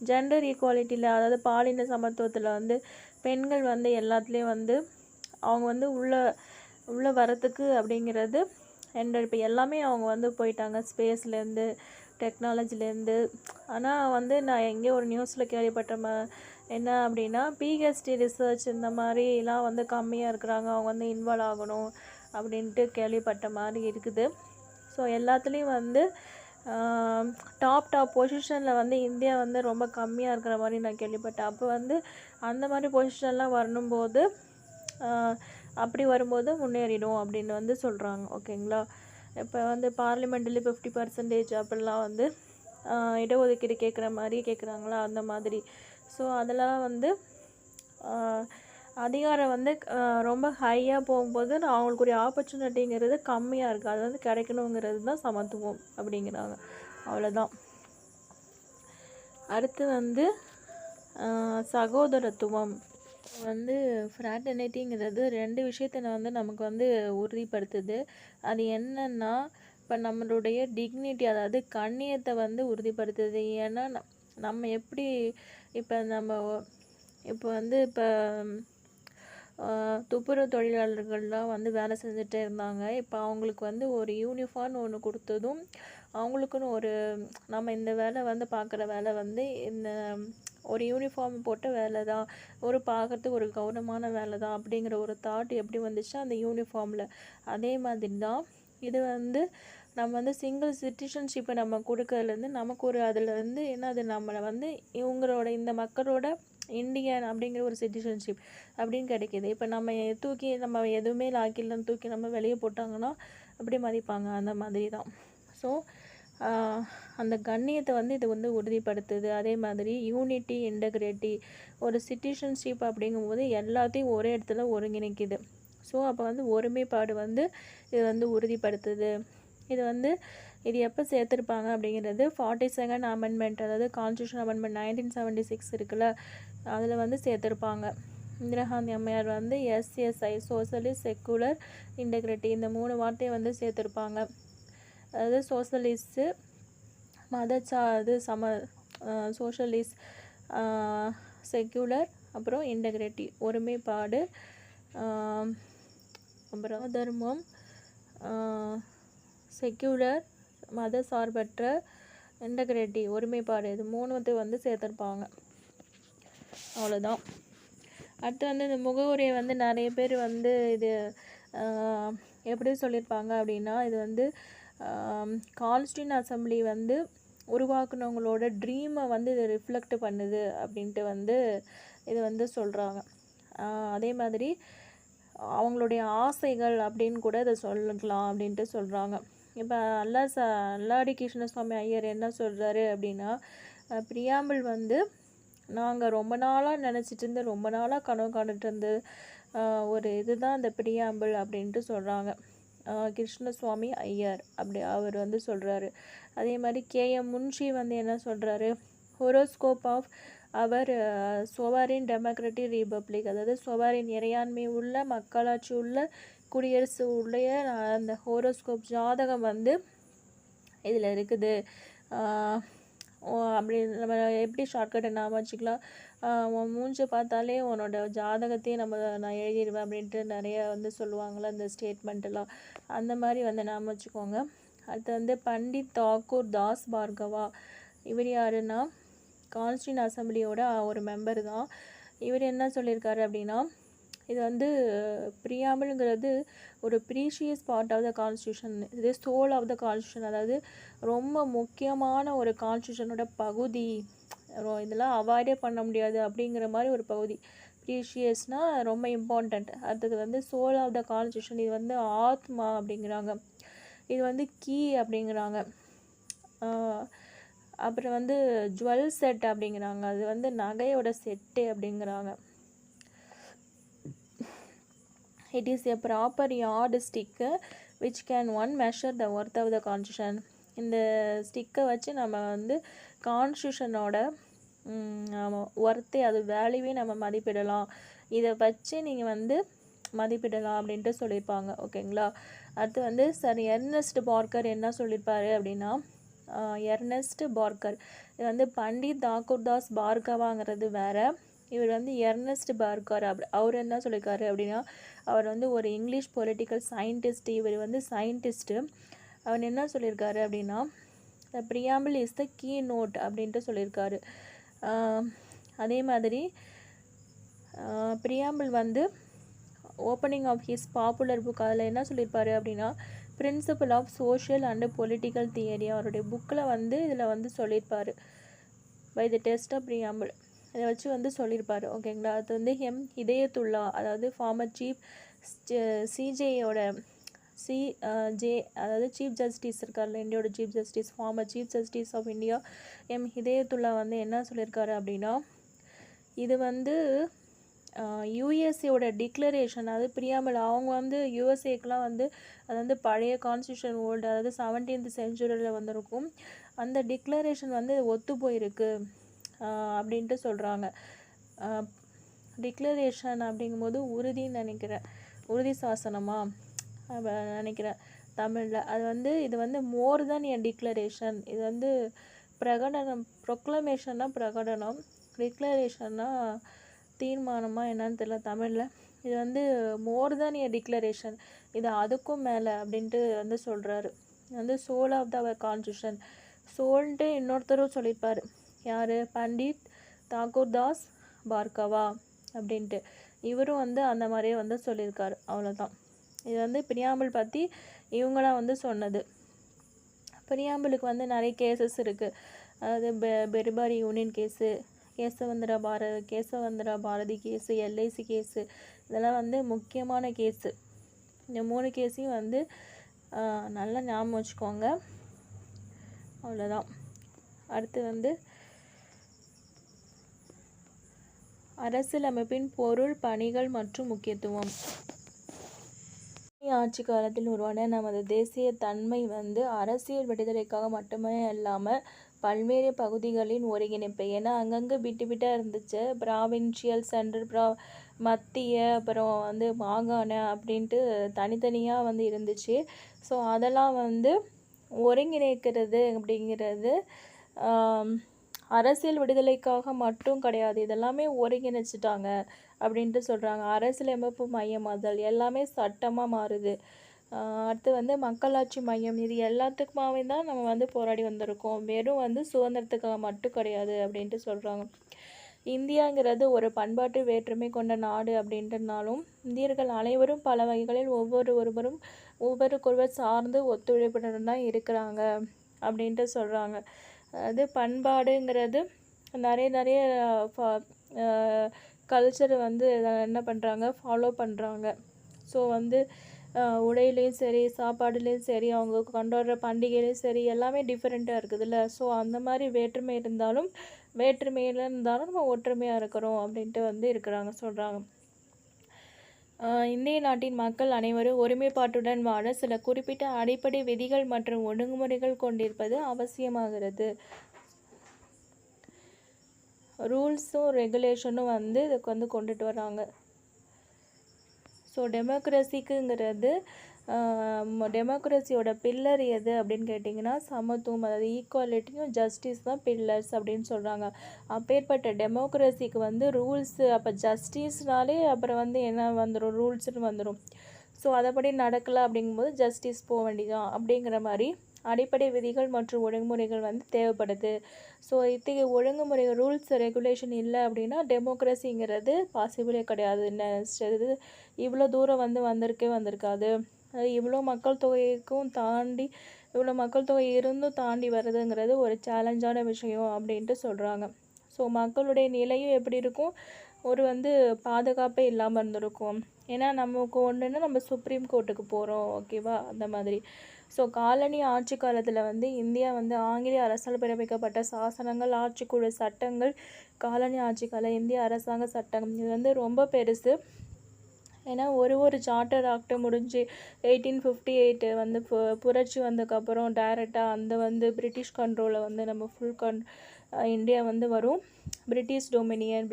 [SPEAKER 1] ஜெண்டர் ஈக்குவாலிட்டியில், அதாவது பாலின சமத்துவத்தில் வந்து பெண்கள் வந்து எல்லாத்துலேயும் வந்து அவங்க வந்து உள்ளே வரத்துக்கு அப்படிங்கிறது இப்போ எல்லாமே அவங்க வந்து போயிட்டாங்க, ஸ்பேஸ்லேருந்து டெக்னாலஜிலேருந்து. ஆனால் வந்து நான் எங்கேயோ ஒரு நியூஸில் கேள்விப்பட்ட என்ன அப்படின்னா பிஹெச்டி ரிசர்ச் இந்த மாதிரிலாம் வந்து கம்மியாக இருக்கிறாங்க, அவங்க வந்து இன்வால்வ் ஆகணும் அப்படின்ட்டு கேள்விப்பட்ட மாதிரி இருக்குது. ஸோ எல்லாத்துலேயும் வந்து டாப் பொசிஷனில் வந்து இந்தியா வந்து ரொம்ப கம்மியாக இருக்கிற மாதிரி நான் கேள்விப்பட்டேன். அப்போ வந்து அந்த மாதிரி பொசிஷன்லாம் வரும்போது அப்படி வரும்போது முன்னேறிடும் அப்படின்னு வந்து சொல்கிறாங்க. ஓகேங்களா. இப்போ வந்து பார்லிமெண்ட்டில் 50% அப்படிலாம் வந்து இடஒதுக்கீடு கேட்குற மாதிரி கேட்குறாங்களா, அந்த மாதிரி. ஸோ அதெல்லாம் வந்து அதிகாரம் வந்து ரொம்ப ஹையாக போகும்போது அவங்களுக்குரிய ஆப்பர்ச்சுனிட்டிங்கிறது கம்மியாக இருக்குது. அது வந்து கிடைக்கணுங்கிறது தான் சமத்துவம் அப்படிங்கிறாங்க. அவ்வளோதான். அடுத்து வந்து சகோதரத்துவம் வந்து ஃப்ராட்டர்னிட்டிங்கிறது 2 விஷயத்தை வந்து நமக்கு வந்து உறுதிப்படுத்துது. அது என்னன்னா இப்போ நம்மளுடைய டிக்னிட்டி, அதாவது கண்ணியத்தை வந்து உறுதிப்படுத்துது. ஏன்னா நம்ம எப்படி இப்போ வந்து துப்புரவு தொழிலாளர்கள்லாம் வந்து வேலை செஞ்சுட்டே இருந்தாங்க. இப்போ அவங்களுக்கு வந்து ஒரு யூனிஃபார்ம்னு ஒன்று கொடுத்ததும் அவங்களுக்குன்னு நம்ம இந்த வேலை வந்து பார்க்குற வேலை வந்து இந்த ஒரு யூனிஃபார்ம் போட்ட வேலை தான், பார்க்குறதுக்கு ஒரு கௌரவமான வேலை தான் அப்படிங்கிற ஒரு தாட் எப்படி வந்துச்சு அந்த யூனிஃபார்மில். அதே மாதிரி தான் இது வந்து நம்ம வந்து சிங்கிள் சிட்டிசன்ஷிப்பை நம்ம கொடுக்கறதுலேருந்து நமக்கு அதில் வந்து அது நம்மளை வந்து இந்த மக்களோட இந்தியன் அப்படிங்கிற ஒரு சிட்டிசன்ஷிப் அப்படின்னு கிடைக்கிது. இப்போ நம்ம எதுவுமே லாக்கில்னு தூக்கி நம்ம வெளியே போட்டாங்கன்னா அப்படி மதிப்பாங்க. அந்த மாதிரி தான். ஸோ அந்த கண்ணியத்தை வந்து இது வந்து உறுதிப்படுத்துது. அதே மாதிரி யூனிட்டி, இன்டெகிரிட்டி, ஒரு சிட்டிசன்ஷிப் அப்படிங்கும்போது எல்லாத்தையும் ஒரே இடத்துல ஒருங்கிணைக்குது. ஸோ அப்போ வந்து ஒருமைப்பாடு வந்து இது வந்து உறுதிப்படுத்துது. இது எப்போ சேர்த்துருப்பாங்க அப்படிங்கிறது 42nd அமெண்ட்மெண்ட், அதாவது கான்ஸ்டியூஷன் அமெண்ட்மெண்ட் 1976 இருக்குல்ல, அதில் வந்து சேர்த்துருப்பாங்க. இந்திரா காந்தி அம்மையார் வந்து SSI, சோஷலிஸ்ட், செக்குலர், இன்டெகிரிட்டி இந்த 3 வார்த்தையை வந்து சேர்த்துருப்பாங்க. அதாவது சோஷலிஸ்ட்டு சோஷலிஸ்ட், செக்குலர், அப்புறம் இன்டெகிரிட்டி ஒருமைப்பாடு, அப்புறம் தர்மம், செக்குலர் மத சார்பற்ற, இன்டெகிரிட்டி ஒருமைப்பாடு, இது 3 வந்து சேர்த்துருப்பாங்க. அவ்வளோதான். அடுத்து வந்து இந்த முகவுரையை வந்து நிறைய பேர் வந்து இது எப்படி சொல்லியிருப்பாங்க அப்படின்னா, இது வந்து கான்ஸ்டியூண்ட் அசம்பிளி வந்து உருவாக்குனவங்களோட ட்ரீமை வந்து இது ரிஃப்ளெக்ட் பண்ணுது அப்படின்ட்டு வந்து இது வந்து சொல்கிறாங்க. அதே மாதிரி அவங்களுடைய ஆசைகள் அப்படின்னு கூட இதை சொல்லிக்கலாம் அப்படின்ட்டு சொல்கிறாங்க. இப்போ அல்லாடி கிருஷ்ணசுவாமி ஐயர் என்ன சொல்கிறாரு அப்படின்னா, பிரியாம்பிள் வந்து நாங்கள் ரொம்ப நாளாக நினச்சிட்டு இருந்து ரொம்ப நாளாக கனவு காண்டுட்டு இருந்து ஒரு இதுதான் அந்த பிரியாம்பிள் அப்படின்ட்டு சொல்கிறாங்க. கிருஷ்ணசுவாமி ஐயர் அப்படி அவர் வந்து சொல்கிறாரு. அதே மாதிரி கேஎம் முன்ஷி வந்து என்ன சொல்கிறாரு, horoscope of our sovereign democratic republic, அதாவது சொவரின் இறையாண்மை உள்ள மக்களாட்சி உள்ள குடியரசு உடைய அந்த ஹோரோஸ்கோப் ஜாதகம் வந்து இதில் இருக்குது. அப்படி நம்ம எப்படி ஷார்ட்கட்டை ஞாபகம் வச்சுக்கலாம், உன் மூஞ்சை பார்த்தாலே உன்னோட ஜாதகத்தையும் நான் எழுதிடுவேன் அப்படின்ட்டு நிறைய வந்து சொல்லுவாங்களே அந்த ஸ்டேட்மெண்ட்டெல்லாம், அந்த மாதிரி வந்து ஞாபகம் வச்சுக்கோங்க. அடுத்து வந்து பண்டிட் தாக்கூர் தாஸ் பார்கவா, இவர் யாருன்னா கான்ஸ்டியூண்ட் அசம்பிளியோட ஒரு மெம்பர் தான். இவர் என்ன சொல்லியிருக்காரு அப்படின்னா, இது வந்து பிரியாம்பிள்ங்கிறது ஒரு precious part of the constitution, இது சோல் ஆஃப் த கான்ஸ்டியூஷன், அதாவது ரொம்ப முக்கியமான ஒரு கான்ஸ்டியூஷனோட பகுதி, இதெல்லாம் அவாய்டே பண்ண முடியாது அப்படிங்கிற மாதிரி ஒரு பகுதி. ப்ரீஷியஸ்னால் ரொம்ப இம்பார்ட்டண்ட். அடுத்தது வந்து சோல் ஆஃப் த கான்ஸ்டியூஷன், இது வந்து ஆத்மா அப்படிங்கிறாங்க, இது வந்து கீ அப்படிங்கிறாங்க. அப்புறம் வந்து ஜுவல் செட் அப்படிங்கிறாங்க, அது வந்து நகையோட செட்டு அப்படிங்கிறாங்க. It is a proper yardstick which can one measure the worth of the constitution. இந்த ஸ்டிக்கை வச்சு நம்ம வந்து கான்ஸ்டியூஷனோட ஒர்த்தை, அது வேல்யூவே நம்ம மதிப்பிடலாம், இதை வச்சு நீங்கள் வந்து மதிப்பிடலாம் அப்படின்ட்டு சொல்லியிருப்பாங்க. ஓகேங்களா. அடுத்து வந்து சார் எர்னஸ்ட் பார்க்கர் என்ன சொல்லியிருப்பாரு அப்படின்னா, எர்னஸ்ட் பார்க்கர், இது வந்து பண்டிட் தாக்கூர் தாஸ் பார்கவாங்கிறது வேறு, இவர் வந்து எர்னஸ்ட் பார்க்கர் அவர் என்ன சொல்லியிருக்காரு அப்படின்னா, அவர் வந்து ஒரு இங்கிலீஷ் பொலிட்டிக்கல் சயின்டிஸ்ட். இவர் வந்து சயின்டிஸ்ட்டு. அவர் என்ன சொல்லியிருக்காரு அப்படின்னா, the preamble is the keynote அப்படின்ட்டு சொல்லியிருக்காரு. அதே மாதிரி பிரியாம்பிள் வந்து opening of his popular book, அதில் என்ன சொல்லியிருப்பாரு அப்படின்னா, principle of social and political theory, அவருடைய புக்கில் வந்து இதில் வந்து சொல்லியிருப்பார். By the test of preamble இதை வச்சு வந்து சொல்லியிருப்பார். ஓகேங்களா. அது வந்து ஹிதயத்துல்லா, அதாவது ஃபார்மர் சீஃப் சிஜேயோட அதாவது சீஃப் ஜஸ்டிஸ் இருக்கார்ல, இந்தியாவோட chief justice, former chief justice of India Hidayatullah வந்து என்ன சொல்லியிருக்காரு அப்படின்னா, இது வந்து யூஎஸ்ஏவோட டிக்ளரேஷன், அதாவது பிரியாம்பிள் அவங்க வந்து யூஎஸ்ஏக்கெலாம் வந்து அது வந்து பழைய கான்ஸ்டியூஷன் ஓல்டு, அதாவது 17th செஞ்சுரியில் வந்திருக்கும், அந்த டிக்ளரேஷன் வந்து ஒத்து போயிருக்கு அப்படின்ட்டு சொல்கிறாங்க. டிக்ளரேஷன் அப்படிங்கும்போது உறுதின்னு நினைக்கிறேன், உறுதி சாசனமாக நினைக்கிறேன் தமிழில். அது வந்து இது வந்து மோர் தென் எ டிக்ளரேஷன், இது வந்து பிரகடனம், ப்ரொக்ளமேஷன்னா பிரகடனம், டிக்ளரேஷன்னா தீர்மானமாக என்னன்னு தெரியல தமிழில். இது வந்து மோர் தென் எ டிக்ளரேஷன், இது அதுக்கும் மேலே அப்படின்ட்டு வந்து சொல்கிறாரு. இது வந்து சோல் ஆஃப் த கான்ஸ்டியூஷன், சோல்ன்ட்டு இன்னொருத்தரும் சொல்லியிருப்பார், யார், பண்டிட் தாக்கூர் தாஸ் பார்கவா அப்படின்ட்டு, இவரும் வந்து அந்த மாதிரியே வந்து சொல்லியிருக்காரு. அவ்வளோதான். இது வந்து பிரியாம்பிள் பற்றி இவங்களாம் வந்து சொன்னது. பிரியாம்பிளுக்கு வந்து நிறைய கேசஸ் இருக்குது, அதாவது Berubari union case, Kesavananda Bharati case, LIC case, இதெல்லாம் வந்து முக்கியமான கேஸு. இந்த 3 கேஸையும் வந்து நல்லா ஞாபகம் வச்சுக்கோங்க. அவ்வளோதான். அடுத்து வந்து அரசியலமைப்பின் பொருள், பணிகள் மற்றும் முக்கியத்துவம். ஆட்சி காலத்தில் உருவான நமது தேசிய தன்மை வந்து அரசியல் விடுதலைக்காக மட்டுமே இல்லாமல் பல்வேறு பகுதிகளின் ஒருங்கிணைப்பு. ஏன்னா அங்கங்கே விட்டாக இருந்துச்சு, ப்ராவின்ஷியல், சென்ட்ரல், மத்திய, அப்புறம் வந்து மாகாண அப்படின்ட்டு தனித்தனியாக வந்து இருந்துச்சு. ஸோ அதெல்லாம் வந்து ஒருங்கிணைக்கிறது அப்படிங்கிறது அரசியல் விடுதலைக்காக மட்டும் கிடையாது, இதெல்லாமே ஒருங்கிணைச்சிட்டாங்க அப்படின்ட்டு சொல்கிறாங்க. அரசியலமைப்பு மையமாதல் எல்லாமே சட்டமாக மாறுது. அடுத்து வந்து மக்களாட்சி மையம், இது எல்லாத்துக்குமாவே தான் நம்ம வந்து போராடி வந்திருக்கோம், வெறும் வந்து சுதந்திரத்துக்காக மட்டும் கிடையாது அப்படின்ட்டு சொல்கிறாங்க. இந்தியாங்கிறது ஒரு பண்பாட்டு வேற்றுமை கொண்ட நாடு அப்படின்றனாலும் இந்தியர்கள் அனைவரும் பல வகைகளில் ஒவ்வொருவருக்கொருவர் சார்ந்து ஒத்துழைப்புடன் தான் இருக்கிறாங்க அப்படின்ட்டு சொல்கிறாங்க. அதாவது பண்பாடுங்கிறது நிறைய கல்ச்சர் வந்து என்ன பண்ணுறாங்க, ஃபாலோ பண்ணுறாங்க. ஸோ வந்து உடையிலையும் சரி, சாப்பாடுலேயும் சரி, அவங்க கொண்டாடுற பண்டிகையிலையும் சரி, எல்லாமே டிஃப்ரெண்ட்டாக இருக்குதுல்ல. ஸோ அந்த மாதிரி வேற்றுமையில் இருந்தாலும் நம்ம ஒற்றுமையாக இருக்கிறோம் அப்படின்ட்டு வந்து இருக்கிறாங்க சொல்கிறாங்க. இந்திய நாட்டின் மக்கள் அனைவரும் ஒருமைப்பாட்டுடன் வாழ சில குறிப்பிட்ட அடிப்படை விதிகள் மற்றும் ஒழுங்குமுறைகள் கொண்டிருப்பது அவசியமாகிறது. ரூல்ஸும் ரெகுலேஷனும் வந்து இதுக்கு வந்து கொண்டுட்டு வராங்க. ஸோ டெமோக்ரஸியோட பில்லர் எது அப்படின்னு கேட்டிங்கன்னா சமத்துவம், அதாவது ஈக்குவாலிட்டியும் ஜஸ்டிஸ் தான் பில்லர்ஸ் அப்படின்னு சொல்கிறாங்க. அப்பேற்பட்ட டெமோக்ரஸிக்கு வந்து ரூல்ஸு, அப்போ ஜஸ்டிஸ்னாலே அப்புறம் வந்து என்ன வந்துடும், ரூல்ஸ்னு வந்துடும். ஸோ அதைப்படி நடக்கலை அப்படிங்கும்போது ஜஸ்டிஸ் போக வேண்டியதான் அப்படிங்கிற மாதிரி அடிப்படை விதிகள் மற்றும் ஒழுங்குமுறைகள் வந்து தேவைப்படுது. ஸோ இத்தகைய ஒழுங்குமுறை ரூல்ஸ் ரெகுலேஷன் இல்லை அப்படின்னா டெமோக்ரஸிங்கிறது பாசிபிளே கிடையாது. இது இவ்வளோ தூரம் வந்து வந்திருக்காது. இவ்வளோ மக்கள் தொகை இருந்தும் தாண்டி வர்றதுங்கிறது ஒரு சேலஞ்சான விஷயம் அப்படின்ட்டு சொல்கிறாங்க. ஸோ மக்களுடைய நிலையும் எப்படி இருக்கும், ஒரு வந்து பாதுகாப்பே இல்லாமல் இருந்திருக்கும். ஏன்னா நமக்கு ஒன்றுன்னா நம்ம சுப்ரீம் கோர்ட்டுக்கு போகிறோம், ஓகேவா, அந்த மாதிரி. ஸோ காலனி ஆட்சி காலத்தில் வந்து இந்தியா வந்து ஆங்கிலேய அரசால் பிறப்பிக்கப்பட்ட சாசனங்கள், ஆட்சிக்குழு சட்டங்கள், காலனி ஆட்சி கால இந்திய அரசாங்க சட்டம் இது வந்து ரொம்ப பெருசு. ஏன்னா ஒரு சார்ட்டர் ஆக்ட் முடிஞ்சு 1858 வந்து புரட்சி வந்ததுக்கப்புறம் டைரெக்டாக அந்த வந்து பிரிட்டிஷ் கண்ட்ரோலில் வந்து நம்ம இந்தியா வந்து வரும். பிரிட்டிஷ் டொமினியன்,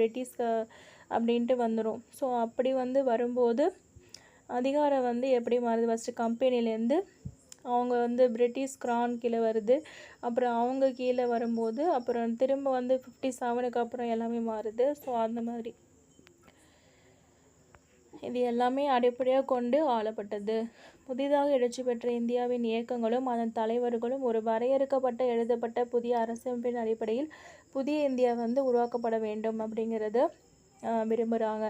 [SPEAKER 1] அப்படின்ட்டு வந்துடும். ஸோ அப்படி வந்து வரும்போது அதிகாரம் வந்து எப்படி மாறுது, ஃபஸ்ட்டு கம்பெனிலேருந்து அவங்க வந்து பிரிட்டிஷ் கிரான் கீழே வருது. அப்புறம் அவங்க கீழே வரும்போது அப்புறம் திரும்ப வந்து 57க்கு அப்புறம் எல்லாமே மாறுது. ஸோ அந்த மாதிரி இது எல்லாமே அடிப்படையாக கொண்டு ஆளப்பட்டது. புதிதாக எழுச்சி பெற்ற இந்தியாவின் இயக்கங்களும் அதன் தலைவர்களும் ஒரு வரையறுக்கப்பட்ட எழுதப்பட்ட புதிய அரசமைப்பின் அடிப்படையில் புதிய இந்தியா வந்து உருவாக்கப்பட வேண்டும் அப்படிங்கிறத விரும்புகிறாங்க.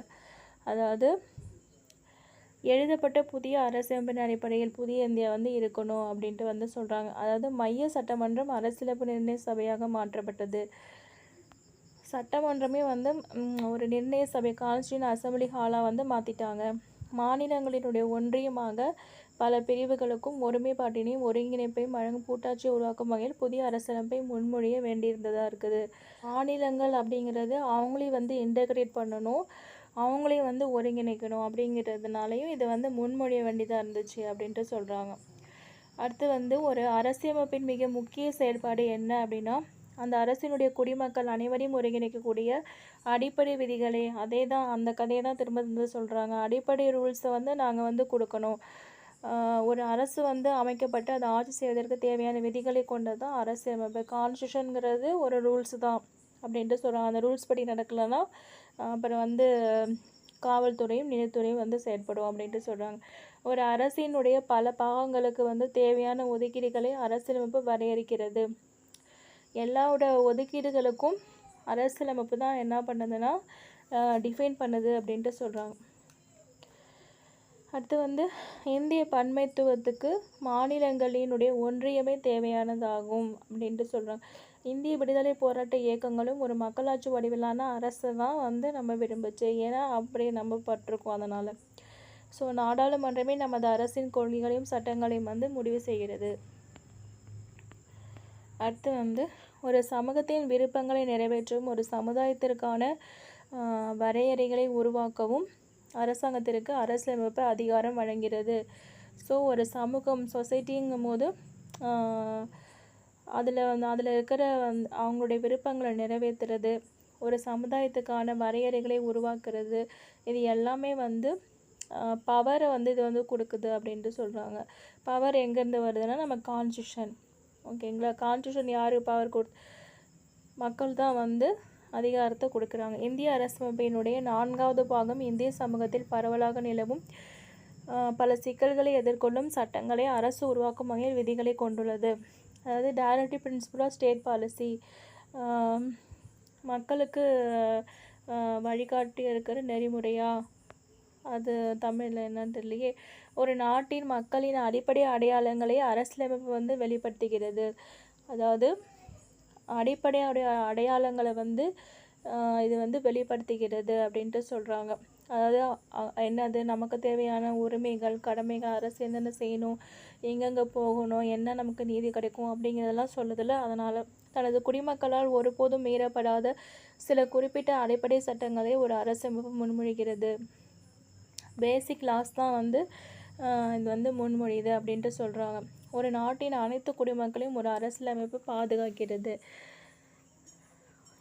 [SPEAKER 1] அதாவது எழுதப்பட்ட புதிய அரசமைப்பின் அடிப்படையில் புதிய இந்தியா வந்து இருக்கணும் அப்படின்ட்டு வந்து சொல்கிறாங்க. அதாவது மைய சட்டமன்றம் அரசியலமைப்பு நிர்ணய சபையாக மாற்றப்பட்டது. சட்டமன்றமே வந்து ஒரு நிர்ணய சபை, கான்ஸ்டியூஷன் அசம்பிளி ஹாலாக வந்து மாற்றிட்டாங்க. மாநிலங்களினுடைய ஒன்றியமாக பல பிரிவுகளுக்கும் ஒருமைப்பாட்டினையும் ஒருங்கிணைப்பையும் வழங்கும் கூட்டாட்சியை உருவாக்கும் வகையில் புதிய அரசியலமைப்பை முன்மொழிய வேண்டியிருந்ததாக இருக்குது. மாநிலங்கள் அப்படிங்கிறது அவங்களையும் வந்து இன்டகிரேட் பண்ணணும், அவங்களையும் வந்து ஒருங்கிணைக்கணும் அப்படிங்கிறதுனாலையும் இதை வந்து முன்மொழிய வேண்டியதாக இருந்துச்சு அப்படின்ட்டு சொல்கிறாங்க. அடுத்து வந்து ஒரு அரசியலமைப்பின் மிக முக்கிய செயல்பாடு என்ன அப்படின்னா அந்த அரசினுடைய குடிமக்கள் அனைவரையும் ஒருங்கிணைக்கக்கூடிய அடிப்படை விதிகளே அந்த கதையை தான் திரும்ப சொல்கிறாங்க. அடிப்படை ரூல்ஸை வந்து நாங்கள் வந்து கொடுக்கணும். ஒரு அரசு வந்து அமைக்கப்பட்டு அதை ஆட்சி செய்வதற்கு தேவையான விதிகளை கொண்டது தான் அரசியலமைப்பு. கான்ஸ்டியூஷனுங்கிறது ஒரு ரூல்ஸ் தான் அப்படின்ட்டு சொல்கிறாங்க. அந்த ரூல்ஸ் படி நடக்கலைன்னா அப்புறம் வந்து காவல்துறையும் நீதித்துறையும் வந்து செயற்படும் அப்படின்ட்டு சொல்கிறாங்க. ஒரு அரசினுடைய பல பாகங்களுக்கு வந்து தேவையான ஒதுக்கீடுகளை அரசியலமைப்பு வரையறுக்கிறது. எல்லாரோட ஒதுக்கீடுகளுக்கும் அரசியலமைப்பு தான் என்ன பண்ணுதுன்னா டிஃபைன் பண்ணுது அப்படின்ட்டு சொல்கிறாங்க. அடுத்து வந்து இந்திய பன்மைத்துவத்துக்கு மாநிலங்களினுடைய ஒன்றியமே தேவையானதாகும் அப்படின்ட்டு சொல்கிறாங்க. இந்திய விடுதலை போராட்ட இயக்கங்களும் ஒரு மக்களாட்சி வடிவிலான அரசை தான் வந்து நம்ம விரும்புச்சு. ஏன்னா அப்படியே நம்ம பட்டிருக்கோம் அதனால். ஸோ நாடாளுமன்றமே நமது அரசின் கொள்கைகளையும் சட்டங்களையும் வந்து முடிவு செய்கிறது. அடுத்து வந்து ஒரு சமூகத்தின் விருப்பங்களை நிறைவேற்றவும் ஒரு சமுதாயத்திற்கான வரையறைகளை உருவாக்கவும் அரசாங்கத்திற்கு அரசியலமைப்பு அதிகாரம் வழங்கிறது. ஸோ ஒரு சமூகம், சொசைட்டிங்கும் போது அதில் இருக்கிற அவங்களுடைய விருப்பங்களை நிறைவேற்றுறது, ஒரு சமுதாயத்துக்கான வரையறைகளை உருவாக்குறது, இது எல்லாமே வந்து பவரை வந்து இது வந்து கொடுக்குது அப்படின்ட்டு சொல்கிறாங்க. பவர் எங்கேருந்து வருதுன்னா நம்ம கான்ஸ்டியூஷன், ஓகேங்களா. கான்ஸ்டியூஷன் யார் பவர் மக்கள் தான் வந்து அதிகாரத்தை கொடுக்குறாங்க. இந்திய அரசமைப்பினுடைய 4வது பாகம் இந்திய சமூகத்தில் பரவலாக நிலவும் பல சிக்கல்களை எதிர்கொள்ளும் சட்டங்களை அரசு உருவாக்கும் வகையில் விதிகளை கொண்டுள்ளது. அதாவது directive principle of state policy, மக்களுக்கு வழிகாட்டி இருக்கிற நெறிமுறையா, அது தமிழில் என்னன்னு தெரியலையே. ஒரு நாட்டின் மக்களின் அடிப்படை அடையாளங்களை அரசியலமைப்பு வந்து வெளிப்படுத்துகிறது. அதாவது அடிப்படையுடைய அடையாளங்களை வந்து இது வந்து வெளிப்படுத்துகிறது அப்படின்ட்டு சொல்கிறாங்க. அதாவது என்னது நமக்கு தேவையான உரிமைகள், கடமைகள், அரசு என்னென்ன செய்யணும், எங்கெங்கே போகணும், என்ன நமக்கு நீதி கிடைக்கும் அப்படிங்கிறதெல்லாம் சொல்லுதில்ல. அதனால் தனது குடிமக்களால் ஒருபோதும் மீறப்படாத சில குறிப்பிட்ட அடிப்படை சட்டங்களை ஒரு அரசமைப்பு முன்மொழிகிறது. பேசிக் லாஸ் தான் வந்து இது வந்து முன்மொழியுது அப்படின்ட்டு சொல்கிறாங்க. ஒரு நாட்டின் அனைத்து குடிமக்களையும் ஒரு அரசியலமைப்பு பாதுகாக்கிறது.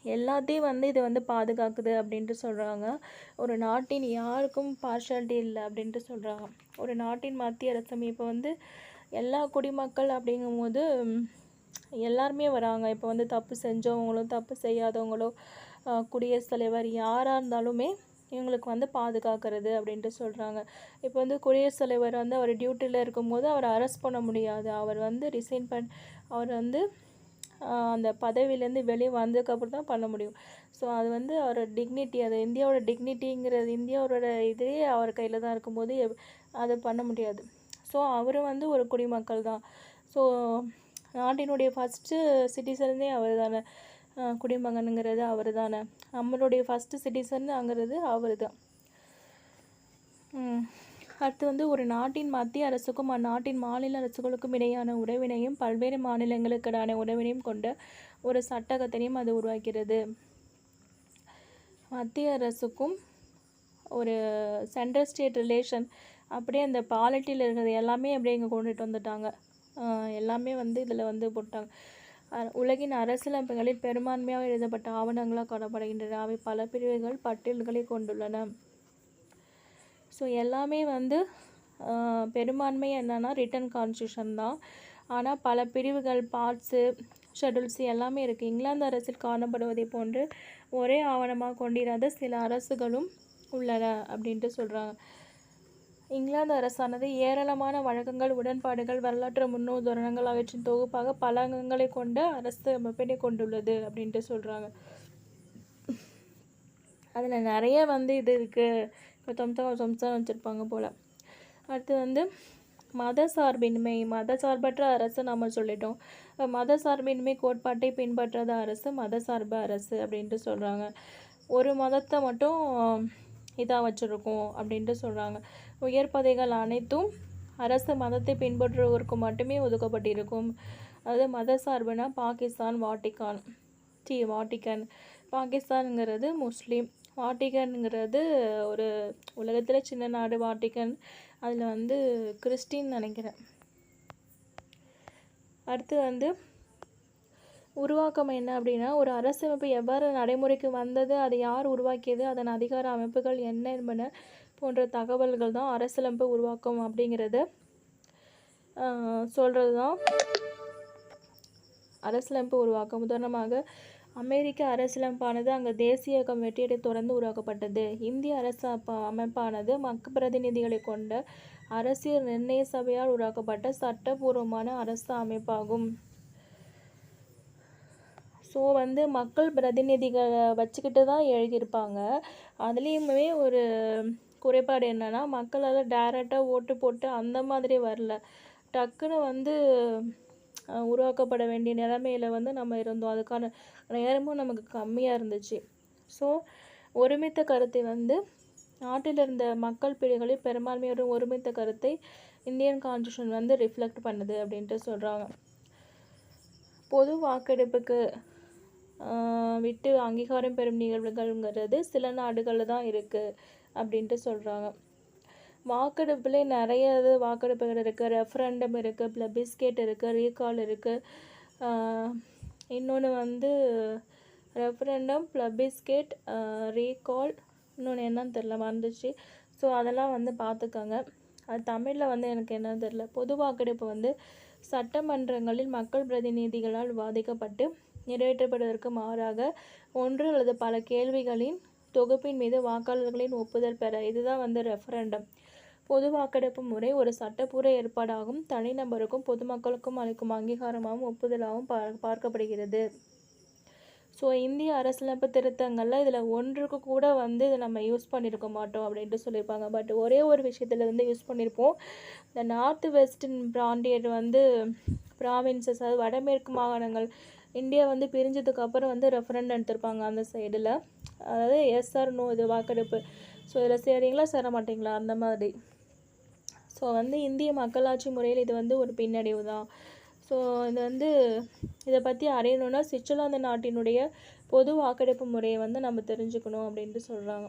[SPEAKER 1] எல்லாத்தையும் வந்து இது வந்து பாதுகாக்குது அப்படின்ட்டு சொல்கிறாங்க. ஒரு நாட்டின் யாருக்கும் பார்ஷாலிட்டி இல்லை அப்படின்ட்டு சொல்கிறாங்க. ஒரு நாட்டின் மத்திய அரசமைப்பு வந்து எல்லா குடிமக்கள் அப்படிங்கும்போது எல்லாருமே வராங்க. இப்போ வந்து தப்பு செஞ்சவங்களும் தப்பு செய்யாதவங்களோ குடியரசுத் தலைவர் யாராக இருந்தாலுமே இவங்களுக்கு வந்து பாதுகாக்கிறது அப்படின்ட்டு சொல்கிறாங்க. இப்போ வந்து குடியரசுத் தலைவர் வந்து அவர் டியூட்டியில் இருக்கும்போது அவரை அரெஸ்ட் பண்ண முடியாது. அவர் வந்து அவர் வந்து அந்த பதவியிலேருந்து வெளியே வந்ததுக்கப்புறம் தான் பண்ண முடியும். ஸோ அது வந்து அவரோட டிக்னிட்டி, அது இந்தியாவோட டிக்னிட்டிங்கிறது இந்தியாவோட இதே அவர் கையில் தான் இருக்கும்போது அதை பண்ண முடியாது. ஸோ அவரும் வந்து ஒரு குடிமக்கள் தான். ஸோ நாட்டினுடைய ஃபஸ்ட்டு சிட்டிசனே அவர் தானே, குடிமகனுங்கிறது அவர் தானே. நம்மளுடைய ஃபஸ்ட்டு சிட்டிசனுங்கிறது அவர் தான். அடுத்து வந்து ஒரு நாட்டின் மத்திய அரசுக்கும் அந்நாட்டின் மாநில அரசுகளுக்கும் இடையான உறவினையும் பல்வேறு மாநிலங்களுக்கிடையான உறவினையும் கொண்ட ஒரு சட்டகத்தினையும் அது உருவாக்கிறது. மத்திய அரசுக்கும் ஒரு சென்ட்ரல் ஸ்டேட் ரிலேஷன் அப்படியே அந்த பாலிட்டியில் இருக்கிறது எல்லாமே அப்படியே இங்கே கொண்டுட்டு வந்துட்டாங்க. எல்லாமே வந்து இதில் வந்து போட்டாங்க. உலகின் அரசியலமைப்புகளில் பெரும்பான்மையாக எழுதப்பட்ட ஆவணங்களாக காணப்படுகின்றன. அவை பல பிரிவுகள் பட்டியல்களை கொண்டுள்ளன. ஸோ எல்லாமே வந்து பெரும்பான்மை என்னன்னா ரிட்டன் கான்ஸ்டியூஷன் தான். ஆனால் பல பிரிவுகள், பார்ட்ஸு, ஷெட்யூல்ஸு எல்லாமே இருக்குது. இங்கிலாந்து அரசில் காணப்படுவதை போன்று ஒரே ஆவணமாக கொண்டிராத சில அரசுகளும் உள்ளன அப்படின்ட்டு சொல்கிறாங்க. இங்கிலாந்து அரசானது ஏராளமான வழக்கங்கள், உடன்பாடுகள், வரலாற்று முன்னுதாரணங்கள் அவற்றின் தொகுப்பாக பல அங்கங்களை கொண்ட அரசு அமைப்பினை கொண்டுள்ளது அப்படின்ட்டு சொல்கிறாங்க. அதில் நிறைய வந்து இது இருக்குது, சொம்சம் வச்சுருப்பாங்க போல். அடுத்து வந்து மத சார்பற்ற அரசு நம்ம சொல்லிட்டோம். மத சார்பின்மை கோட்பாட்டை பின்பற்றாத அரசு மதசார்பு அரசு அப்படின்ட்டு சொல்கிறாங்க. ஒரு மதத்தை மட்டும் இதாக வச்சுருக்கோம் அப்படின்ட்டு சொல்கிறாங்க. உயர் பதவிகள் அனைத்தும் அரசு மதத்தை பின்பற்றுவோருக்கு மட்டுமே ஒதுக்கப்பட்டிருக்கும். அதாவது மத சார்புனா பாகிஸ்தான், வாட்டிக்கன். பாகிஸ்தானுங்கிறது முஸ்லீம், வாட்டிக்கனுங்கிறது ஒரு உலகத்தில் சின்ன நாடு வாட்டிக்கன். அதில் வந்து கிறிஸ்டின் நினைக்கிறேன். அடுத்து வந்து உருவாக்கம் என்ன அப்படின்னா, ஒரு அரசமைப்பு எவ்வாறு நடைமுறைக்கு வந்தது, அதை யார் உருவாக்கியது, அதன் அதிகார அமைப்புகள் என்ன என்பன போன்ற தகவல்கள் தான் அரசியலமைப்பு உருவாக்கம் அப்படிங்கிறது சொல்கிறது தான் அரசியலமைப்பு உருவாக்கம். உதாரணமாக அமெரிக்க அரசியலமைப்பானது அங்கே தேசிய இயக்கம் வெற்றியடை தொடர்ந்து உருவாக்கப்பட்டது. இந்திய அரசு அமைப்பானது மக்கள் பிரதிநிதிகளை கொண்ட அரசியல் நிர்ணய சபையால் உருவாக்கப்பட்ட சட்டபூர்வமான அரசு அமைப்பாகும். ஸோ வந்து மக்கள் பிரதிநிதிகளை வச்சுக்கிட்டு தான் எழுதியிருப்பாங்க. அதுலேயுமே ஒரு குறைபாடு என்னென்னா, மக்களால் டைரெக்டாக ஓட்டு போட்டு அந்த மாதிரி வரல. டக்குன்னு வந்து உருவாக்கப்பட வேண்டிய நிலைமையில் வந்து நம்ம இருந்தோம். அதுக்கான நேரமும் நமக்கு கம்மியாக இருந்துச்சு. ஸோ ஒருமித்த கருத்தை வந்து நாட்டில் இருந்த மக்கள் பிரிவுகளில் பெரும்பான்மையோட ஒருமித்த கருத்தை இந்தியன் கான்ஸ்டியூஷன் வந்து ரிஃப்ளெக்ட் பண்ணுது அப்படின்ட்டு சொல்கிறாங்க. பொது வாக்கெடுப்புக்கு விட்டு அங்கீகாரம் பெறும் நிகழ்வுகள்ங்கிறது சில நாடுகளில் தான் இருக்குது அப்படின்ட்டு சொல்கிறாங்க. வாக்கெடுப்புலே நிறைய வாக்கெடுப்புகள் இருக்குது. ரெஃபரண்டம் இருக்குது, பிளபிஸ்கேட் இருக்குது, ரீகால் இருக்குது. இன்னொன்று வந்து ரெஃபரண்டம், பிளபிஸ்கேட், ரீகால், இன்னொன்று என்னன்னு தெரில, மறந்துச்சு. ஸோ அதெல்லாம் வந்து பார்த்துக்கோங்க. அது தமிழில் வந்து எனக்கு என்னன்னு தெரில. பொது வாக்கெடுப்பு வந்து சட்டமன்றங்களில் மக்கள் பிரதிநிதிகளால் விவாதிக்கப்பட்டு நிறைவேற்றப்படுவதற்கு மாறாக ஒன்று அல்லது பல கேள்விகளின் தொகுப்பின் மீது வாக்காளர்களின் ஒப்புதல் பெற, இதுதான் வந்து ரெஃபரண்டம். பொது வாக்கெடுப்பு முறை ஒரு சட்டப்பூர்வ ஏற்பாடாகவும் தனிநபருக்கும் பொதுமக்களுக்கும் அளிக்கும் அங்கீகாரமாகவும் ஒப்புதலாகவும் பார்க்கப்படுகிறது. ஸோ இந்திய அரசியலமைப்பு திருத்தங்களில் இதில் ஒன்றுக்கு கூட வந்து இதை நம்ம யூஸ் பண்ணியிருக்க மாட்டோம் அப்படின்ட்டு சொல்லியிருப்பாங்க. பட் ஒரே ஒரு விஷயத்தில் வந்து யூஸ் பண்ணியிருப்போம். இந்த நார்த் வெஸ்டர்ன் பிராண்டியட் வந்து ப்ராவின்சஸ், அதாவது வடமேற்கு மாகாணங்கள் இந்தியா வந்து பிரிஞ்சதுக்கு அப்புறம் வந்து ரெஃபரண்ட் எடுத்திருப்பாங்க அந்த சைடில். அதாவது எஸ் ஆர் நோ, இது வாக்கெடுப்பு. ஸோ இதில் சேரீங்களா சேர மாட்டிங்களா அந்த மாதிரி. ஸோ வந்து இந்திய மக்களாட்சி முறையில் இது வந்து ஒரு பின்னடைவு தான். ஸோ இது வந்து இதை பற்றி அறியணுன்னா சுவிட்சர்லாந்து நாட்டினுடைய பொது வாக்கெடுப்பு முறையை வந்து நம்ம தெரிஞ்சுக்கணும் அப்படின்ட்டு சொல்கிறாங்க.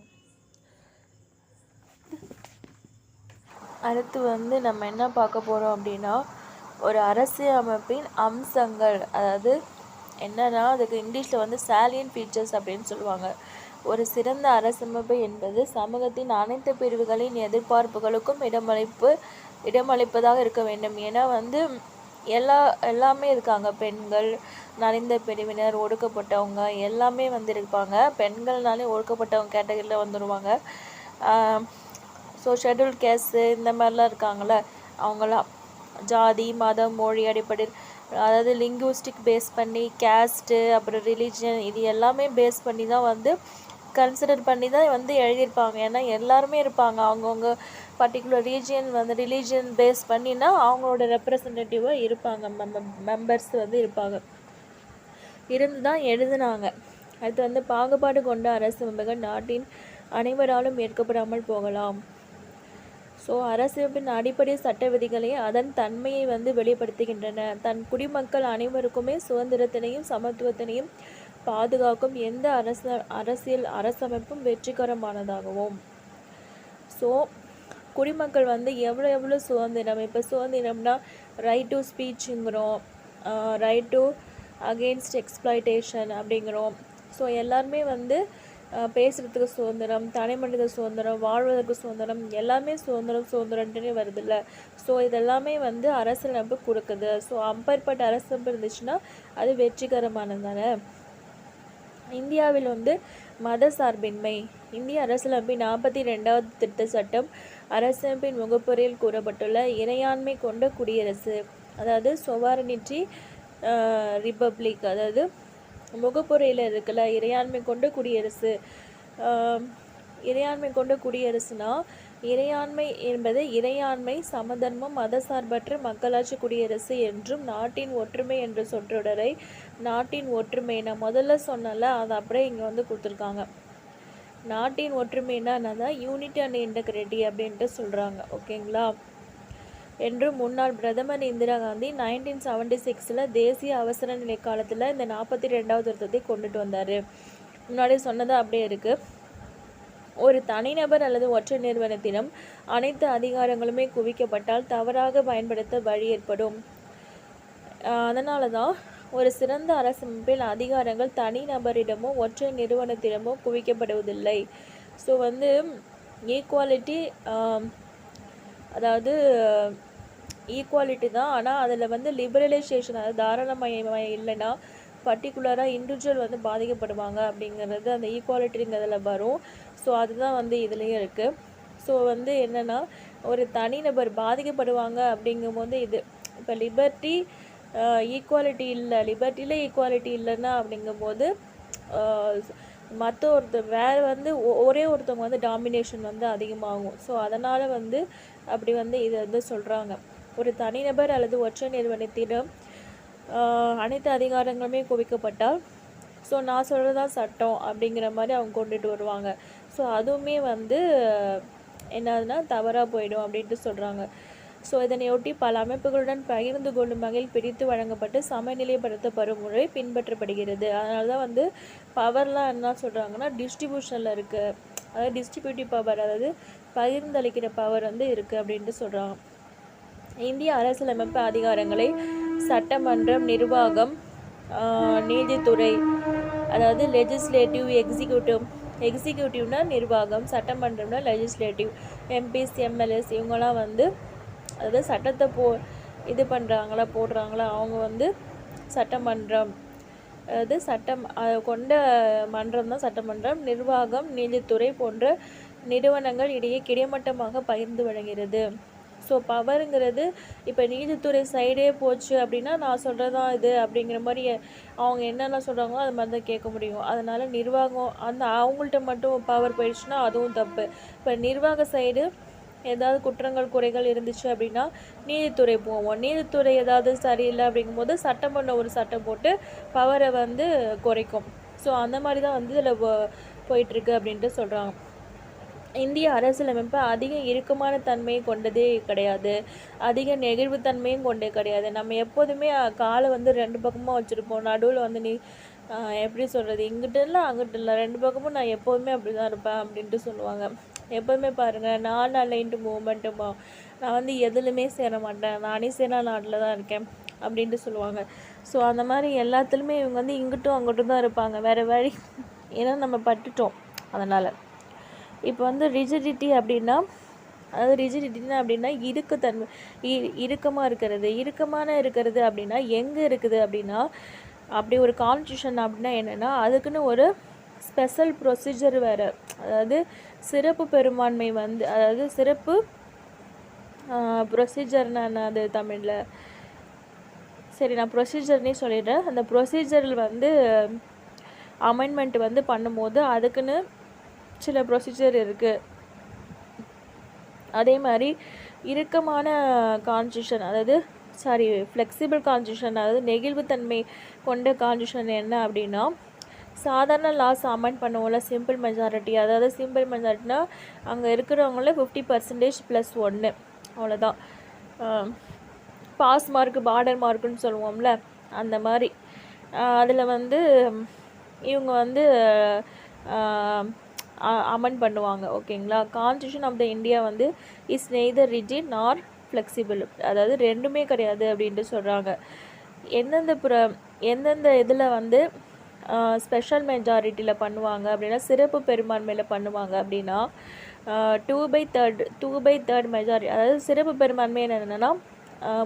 [SPEAKER 1] அடுத்து வந்து நம்ம என்ன பார்க்க போகிறோம் அப்படின்னா, ஒரு அரசியலமைப்பின் அம்சங்கள், அதாவது என்னன்னா அதுக்கு இங்கிலீஷில் வந்து சாலியன்ட் ஃபீச்சர்ஸ் அப்படின்னு சொல்லுவாங்க. ஒரு சிறந்த அரசமைப்பு என்பது சமூகத்தின் அனைத்து பிரிவுகளின் எதிர்பார்ப்புகளுக்கும் இடமளிப்பதாக இருக்க வேண்டும். ஏன்னா வந்து எல்லாமே இருக்காங்க. பெண்கள், நலிந்த பிரிவினர், ஒடுக்கப்பட்டவங்க எல்லாமே வந்து இருப்பாங்க. பெண்கள்னாலே ஒடுக்கப்பட்டவங்க கேட்டகரியில் வந்துடுவாங்க. ஸோ ஷெட்யூல் கேஸ்ட்டு இந்த மாதிரிலாம் இருக்காங்கள, அவங்களாம் ஜாதி, மதம், மொழி அடிப்படையில், அதாவது லிங்குவிஸ்டிக் பேஸ் பண்ணி, கேஸ்ட்டு, அப்புறம் ரிலீஜியன், இது எல்லாமே பேஸ் பண்ணி தான் வந்து கன்சிடர் பண்ணி தான் வந்து எழுதியிருப்பாங்க. ஏன்னா எல்லாருமே இருப்பாங்க. அவங்கவுங்க பர்டிகுலர் ரிலீஜியன் பேஸ் பண்ணினா அவங்களோட ரெப்ரசன்டேட்டிவாக இருப்பாங்க, மெம்பர்ஸ் வந்து இருப்பாங்க, இருந்து தான் எழுதுனாங்க. அடுத்து வந்து பாகுபாடு கொண்ட அரசமைப்புகள் நாட்டின் அனைவராலும் ஏற்கப்படாமல் போகலாம். ஸோ அரசமைப்பின் அடிப்படை சட்ட விதிகளை அதன் தன்மையை வந்து வெளிப்படுத்துகின்றன. தன் குடிமக்கள் அனைவருக்குமே சுதந்திரத்தினையும் சமத்துவத்தினையும் பாதுகாக்கும் எந்த அரசியல் அரசமைப்பும் வெற்றிகரமானதாகவும். ஸோ குடிமக்கள் வந்து எவ்வளோ சுதந்திரம், இப்போ சுதந்திரம்னா ரைட் டு ஸ்பீச்சுங்கிறோம், ரைட் டு அகெயின்ஸ்ட் எக்ஸ்ப்ளாய்டேஷன் அப்படிங்கிறோம். ஸோ எல்லாருமே வந்து பேசுகிறதுக்கு சுதந்திரம், தனிமனித சுதந்திரம், வாழ்வதற்கு சுதந்திரம், எல்லாமே சுதந்திரம்னே வருதில்ல. ஸோ இதெல்லாமே வந்து அரசியலமைப்பு கொடுக்குது. ஸோ அப்பேற்பட்ட அரசமைப்பு இருந்துச்சுன்னா அது வெற்றிகரமானது தானே. இந்தியாவில் வந்து மத சார்பின்மை. இந்திய அரசியலமைப்பின் 42வது திருத்த சட்டம் அரசமைப்பின் முகப்புரையில் கூறப்பட்டுள்ள இறையாண்மை கொண்ட குடியரசு, அதாவது சொவரனிட்டி ரிப்பப்ளிக், அதாவது முகப்புரையில் இருக்குல்ல இறையாண்மை கொண்ட குடியரசு. இறையாண்மை கொண்ட குடியரசுனா இறையாண்மை என்பது இறையாண்மை, சமதர்மம், மதசார்பற்ற மக்களாட்சி குடியரசு என்றும் நாட்டின் ஒற்றுமை என்ற சொற்றொடரை நாட்டின் ஒற்றுமை, நான் முதல்ல சொன்னல அதை அப்படியே இங்கே வந்து கொடுத்துருக்காங்க. நாட்டின் ஒற்றுமைன்னா என்னதான், யூனிட்டி அண்ட் இன்டெகிரிட்டி அப்படின்ட்டு சொல்கிறாங்க. ஓகேங்களா. என்று முன்னாள் பிரதமர் இந்திரா காந்தி 1976 தேசிய அவசர நிலை காலத்தில் இந்த 42வது திருத்தத்தை கொண்டுட்டு வந்தார். முன்னாடி சொன்னது அப்படியே இருக்குது. ஒரு தனிநபர் அல்லது ஒற்றை நிறுவனத்திடம் அனைத்து அதிகாரங்களுமே குவிக்கப்பட்டால் தவறாக பயன்படுத்த வழி ஏற்படும். அதனால தான் ஒரு சிறந்த அரசமைப்பில் அதிகாரங்கள் தனி நபரிடமோ ஒற்றை நிறுவனத்திடமோ குவிக்கப்படுவதில்லை. ஸோ வந்து ஈக்குவாலிட்டி, அதாவது ஈக்குவாலிட்டி தான். ஆனால் அதில் வந்து லிபரலைசேஷன், அதாவது தாராளமயம் இல்லைன்னா பர்டிகுலராக இண்டிவிஜுவல் வந்து பாதிக்கப்படுவாங்க அப்படிங்கிறது அந்த ஈக்குவாலிட்டிங்கிறதுல வரும். ஸோ அதுதான் வந்து இதுலேயும் இருக்குது. ஸோ வந்து என்னென்னா ஒரு தனிநபர் பாதிக்கப்படுவாங்க அப்படிங்கும்போது இது இப்போ லிபர்ட்டி ஈக்குவாலிட்டி இல்லை, லிபர்ட்டியில் ஈக்குவாலிட்டி இல்லைன்னா அப்படிங்கும்போது மற்ற ஒருத்தர் வேறு வந்து ஒரே ஒருத்தவங்க வந்து டாமினேஷன் வந்து அதிகமாகும். ஸோ அதனால் வந்து அப்படி வந்து இதை வந்து சொல்கிறாங்க. ஒரு தனிநபர் அல்லது ஒற்றை நிறுவனத்திடம் அனைத்து அதிகாரங்களுமே குவிக்கப்பட்டால் ஸோ நான் சொல்கிறதான் சட்டம் அப்படிங்கிற மாதிரி அவங்க கொண்டுட்டு வருவாங்க. ஸோ அதுவுமே வந்து என்னதுன்னா தவறாக போயிடும் அப்படின்ட்டு சொல்கிறாங்க. ஸோ இதனையொட்டி பல அமைப்புகளுடன் பகிர்ந்து கொள்ளும் வகையில் பிரித்து வழங்கப்பட்டு சமநிலைப்படுத்தப்படும் முறை பின்பற்றப்படுகிறது. அதனால தான் வந்து பவர்லாம் என்ன சொல்கிறாங்கன்னா டிஸ்ட்ரிபியூஷனில் இருக்குது, அதாவது டிஸ்ட்ரிபியூட்டிவ் பவர், அதாவது பகிர்ந்தளிக்கிற பவர் வந்து இருக்குது அப்படின்ட்டு சொல்கிறாங்க. இந்திய அரசியலமைப்பு அதிகாரங்களை சட்டமன்றம், நிர்வாகம், நீதித்துறை, அதாவது லெஜிஸ்லேட்டிவ், எக்ஸிக்யூட்டிவ்னா நிர்வாகம், சட்டமன்றம்னா லெஜிஸ்லேட்டிவ், எம்பிஸ், எம்எல்ஏஸ் இவங்கெல்லாம் வந்து அதாவது சட்டத்தை இது பண்ணுறாங்களா போடுறாங்களா அவங்க வந்து சட்டமன்றம், அதாவது சட்டம் கொண்ட மன்றம் தான் சட்டமன்றம். நிர்வாகம், நீதித்துறை போன்ற நிறுவனங்கள் இடையே கிடைமட்டமாக பகிர்ந்து வழங்குகிறது. ஸோ பவருங்கிறது இப்போ நீதித்துறை சைடே போச்சு அப்படின்னா நான் சொல்கிறதான் இது அப்படிங்கிற மாதிரி அவங்க என்னென்ன சொல்கிறாங்களோ அது மாதிரி தான் கேட்க முடியும். அதனால் நிர்வாகம் அவங்கள்ட்ட மட்டும் பவர் போயிடுச்சுன்னா அதுவும் தப்பு. இப்போ நிர்வாக சைடு ஏதாவது குற்றங்கள் குறைகள் இருந்துச்சு அப்படின்னா நீதித்துறை போவோம். நீதித்துறை ஏதாவது சரியில்லை அப்படிங்கும்போது சட்டமன்றம் ஒரு சட்டம் போட்டு பவரை வந்து குறைக்கும். ஸோ அந்த மாதிரி தான் வந்து இதில் போயிட்டுருக்கு அப்படின்ட்டு சொல்கிறாங்க. இந்திய அரசியலமைப்பு அதிக இறுக்கமான தன்மையை கொண்டதே கிடையாது, அதிக நெகிழ்வுத்தன்மையும் கொண்டே கிடையாது. நம்ம எப்போதுமே காலை வந்து 2 பக்கமாக வச்சுருப்போம். நடுவில் வந்து எப்படி சொல்கிறது, இங்கிட்ட இல்லை அங்கிட்ட இல்லை, 2 பக்கமும் நான் எப்போதுமே அப்படி தான் இருப்பேன் அப்படின்ட்டு சொல்லுவாங்க. எப்போதுமே பாருங்கள், நான் அலைன்ட்டு மூமெண்ட்டுமா, நான் வந்து எதுலையுமே சேர மாட்டேன், நானே சேரா நாட்டில் தான் இருக்கேன் அப்படின்ட்டு சொல்லுவாங்க. ஸோ அந்த மாதிரி எல்லாத்துலேயுமே இவங்க வந்து இங்கிட்டும் அங்கிட்டும் தான் இருப்பாங்க, வேறு வழி. ஏன்னா நம்ம பட்டுட்டோம். அதனால் இப்போ வந்து ரிஜிடிட்டி அப்படின்னா, அதாவது ரிஜிடிட்டினா அப்படின்னா இறுக்கமாக இருக்கிறது அப்படின்னா எங்கே இருக்குது அப்படின்னா, அப்படி ஒரு கான்ஸ்டியூஷன் அப்படின்னா என்னென்னா அதுக்குன்னு ஒரு ஸ்பெஷல் ப்ரொசீஜர் வேறு. அதாவது சிறப்பு பெரும்பான்மை வந்து, அதாவது சிறப்பு ப்ரொசீஜர்னா அது தமிழில், சரி நான் ப்ரொசீஜர்னே சொல்லிடுறேன். அந்த ப்ரொசீஜரில் வந்து அமெண்ட்மெண்ட் வந்து பண்ணும்போது அதுக்குன்னு சில ப்ரொசீஜர் இருக்குது. அதே மாதிரி இறுக்கமான கான்ஸ்டியூஷன், அதாவது ஃப்ளெக்சிபிள் கான்ஸ்டியூஷன், அதாவது நெகிழ்வுத்தன்மை கொண்ட கான்ஸ்டியூஷன் என்ன அப்படின்னா, சாதாரண லாஸ் அமெண்ட் பண்ணுவோம்ல சிம்பிள் மெஜாரிட்டி, அதாவது சிம்பிள் மெஜாரிட்டினா அங்கே இருக்கிறவங்கள 50% +1 அவ்வளோதான். பாஸ் மார்க்கு பார்டர் மார்க்குன்னு சொல்லுவோம்ல அந்த மாதிரி. அதில் வந்து இவங்க வந்து அமெண்ட் பண்ணுவாங்க. ஓகேங்களா. கான்ஸ்டியூஷன் ஆஃப் த இந்தியா வந்து இஸ் நெய்தர் ரிஜிட் நார் ஃப்ளெக்சிபிள், அதாவது ரெண்டுமே கிடையாது அப்படின்ட்டு சொல்கிறாங்க. எந்தெந்த இதில் வந்து ஸ்பெஷல் மெஜாரிட்டியில் பண்ணுவாங்க அப்படின்னா, சிறப்பு பெரும்பான்மையில் பண்ணுவாங்க அப்படின்னா 2/3 மெஜாரிட்டி, அதாவது சிறப்பு பெரும்பான்மை என்னென்னா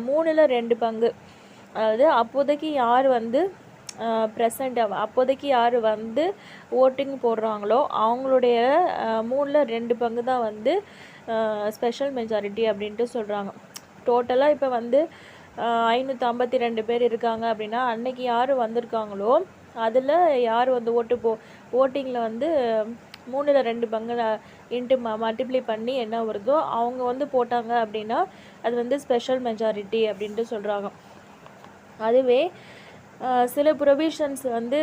[SPEAKER 1] 3ல் 2 பங்கு, அதாவது அப்போதைக்கு யார் வந்து அப்போதைக்கு யார் வந்து ஓட்டிங் போடுறாங்களோ அவங்களுடைய 3ல் 2 பங்கு தான் வந்து ஸ்பெஷல் மெஜாரிட்டி அப்படின்ட்டு சொல்கிறாங்க. டோட்டலாக இப்போ வந்து 552 பேர் இருக்காங்க அப்படின்னா, அன்னைக்கு யார் வந்திருக்காங்களோ அதில் யார் வந்து ஓட்டிங்கில் வந்து 3ல் 2 பங்கு இன்ட்டு மல்டிப்ளை பண்ணி என்ன வருதோ அவங்க வந்து போட்டாங்க அப்படின்னா அது வந்து ஸ்பெஷல் மெஜாரிட்டி அப்படின்ட்டு சொல்கிறாங்க. அதுவே சில ப்ரொவிஷன்ஸ் வந்து,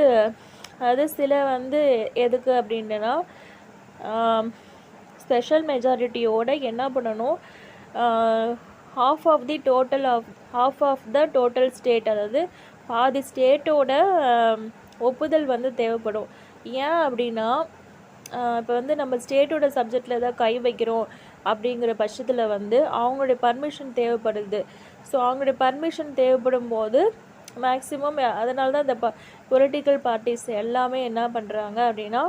[SPEAKER 1] அதாவது சில வந்து எதுக்கு அப்படின்னா, ஸ்பெஷல் மெஜாரிட்டியோட என்ன பண்ணணும், half of the total state, அதாவது பாதி ஸ்டேட்டோட ஒப்புதல் வந்து தேவைப்படும். ஏன் அப்படின்னா, இப்போ வந்து நம்ம ஸ்டேட்டோட சப்ஜெக்டில் ஏதாவது கை வைக்கிறோம் அப்படிங்கிற பட்சத்தில் வந்து அவங்களுடைய பர்மிஷன் தேவைப்படுது. ஸோ அவங்களுடைய பர்மிஷன் தேவைப்படும் போது மேக்ஸிமம் அதனால தான் இந்த பொலிட்டிக்கல் பார்ட்டிஸ் எல்லாமே என்ன பண்ணுறாங்க அப்படின்னா,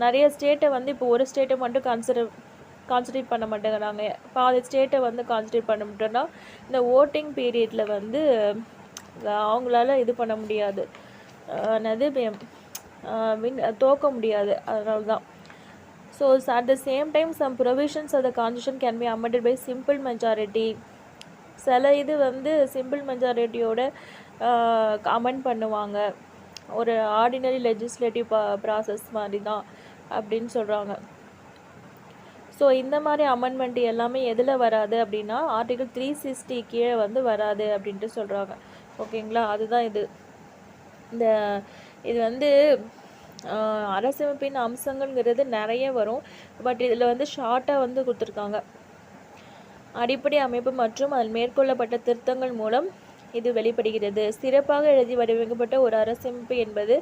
[SPEAKER 1] நிறைய ஸ்டேட்டை வந்து இப்போ ஒரு ஸ்டேட்டை மட்டும் கான்சன்ட்ரேட் பண்ண மாட்டேங்கிறாங்க, பாதி ஸ்டேட்டை வந்து கான்சன்ட்ரேட் பண்ண மாட்டோன்னா இந்த ஓட்டிங் பீரியடில் வந்து அவங்களால இது பண்ண முடியாது, தோக்க முடியாது. அதனால தான். So at the same time some provisions of the constitution can be amended by simple majority. சில இது வந்து சிம்பிள் மெஜாரிட்டியோட அமெண்ட் பண்ணுவாங்க, ஒரு ஆர்டினரி லெஜிஸ்லேட்டிவ் ப்ராசஸ் மாதிரி தான் அப்படின்னு சொல்கிறாங்க. ஸோ இந்த மாதிரி அமெண்ட்மெண்ட் எல்லாமே எதில் வராது அப்படின்னா ஆர்டிகல் 360 கீழே வந்து வராது அப்படின்ட்டு சொல்கிறாங்க. ஓகேங்களா. அதுதான் இது வந்து அரசமைப்பின் அம்சங்கள்ங்கிறது நிறைய வரும், பட் இதில் வந்து ஷார்ட்டாக வந்து கொடுத்துருக்காங்க. அடிப்படை அமைப்பு மற்றும் அதில் மேற்கொள்ளப்பட்ட திருத்தங்கள் மூலம் இது வெளிப்படுகிறது. சிறப்பாக எழுதி வடிவமைக்கப்பட்ட ஒரு அரசமைப்பு என்பது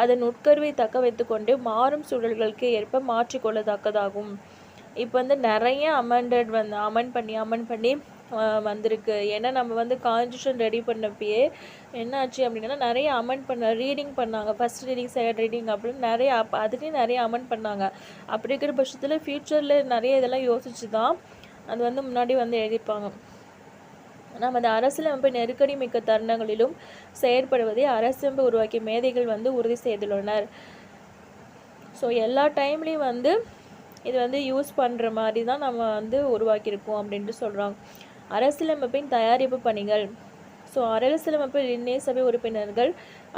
[SPEAKER 1] அதன் உட்கருவை தக்க வைத்துக்கொண்டு மாறும் சூழல்களுக்கு ஏற்ப மாற்றிக்கொள்ளத்தக்கதாகும். இப்போ வந்து நிறைய அமெண்ட் பண்ணி வந்திருக்கு. ஏன்னா நம்ம வந்து கான்ஸ்டியூஷன் ரெடி பண்ணப்பயே என்ன ஆச்சு அப்படின்னா நிறைய ரீடிங் பண்ணாங்க, ஃபஸ்ட் ரீடிங் செகண்ட் ரீடிங் அப்படின்னு நிறைய அதுலேயும் நிறைய அமெண்ட் பண்ணாங்க. அப்படி இருக்கிற பட்சத்தில் ஃப்யூச்சரில் நிறைய இதெல்லாம் யோசிச்சு தான் அது வந்து முன்னாடி வந்து எழுதியிருப்பாங்க. நமது அரசியலமைப்பு நெருக்கடி மிக்க தருணங்களிலும் செயற்படுவதை அரசமைப்பு உருவாக்கிய மேதைகள் வந்து உறுதி செய்துள்ளனர். ஸோ எல்லா டைம்லேயும் வந்து இது வந்து யூஸ் பண்ணுற மாதிரி தான் நம்ம வந்து உருவாக்கியிருக்கோம் அப்படின்ட்டு சொல்கிறாங்க. அரசியலமைப்பின் தயாரிப்பு பணிகள். ஸோ அரசியலமைப்பு நிர்ணய சபை உறுப்பினர்கள்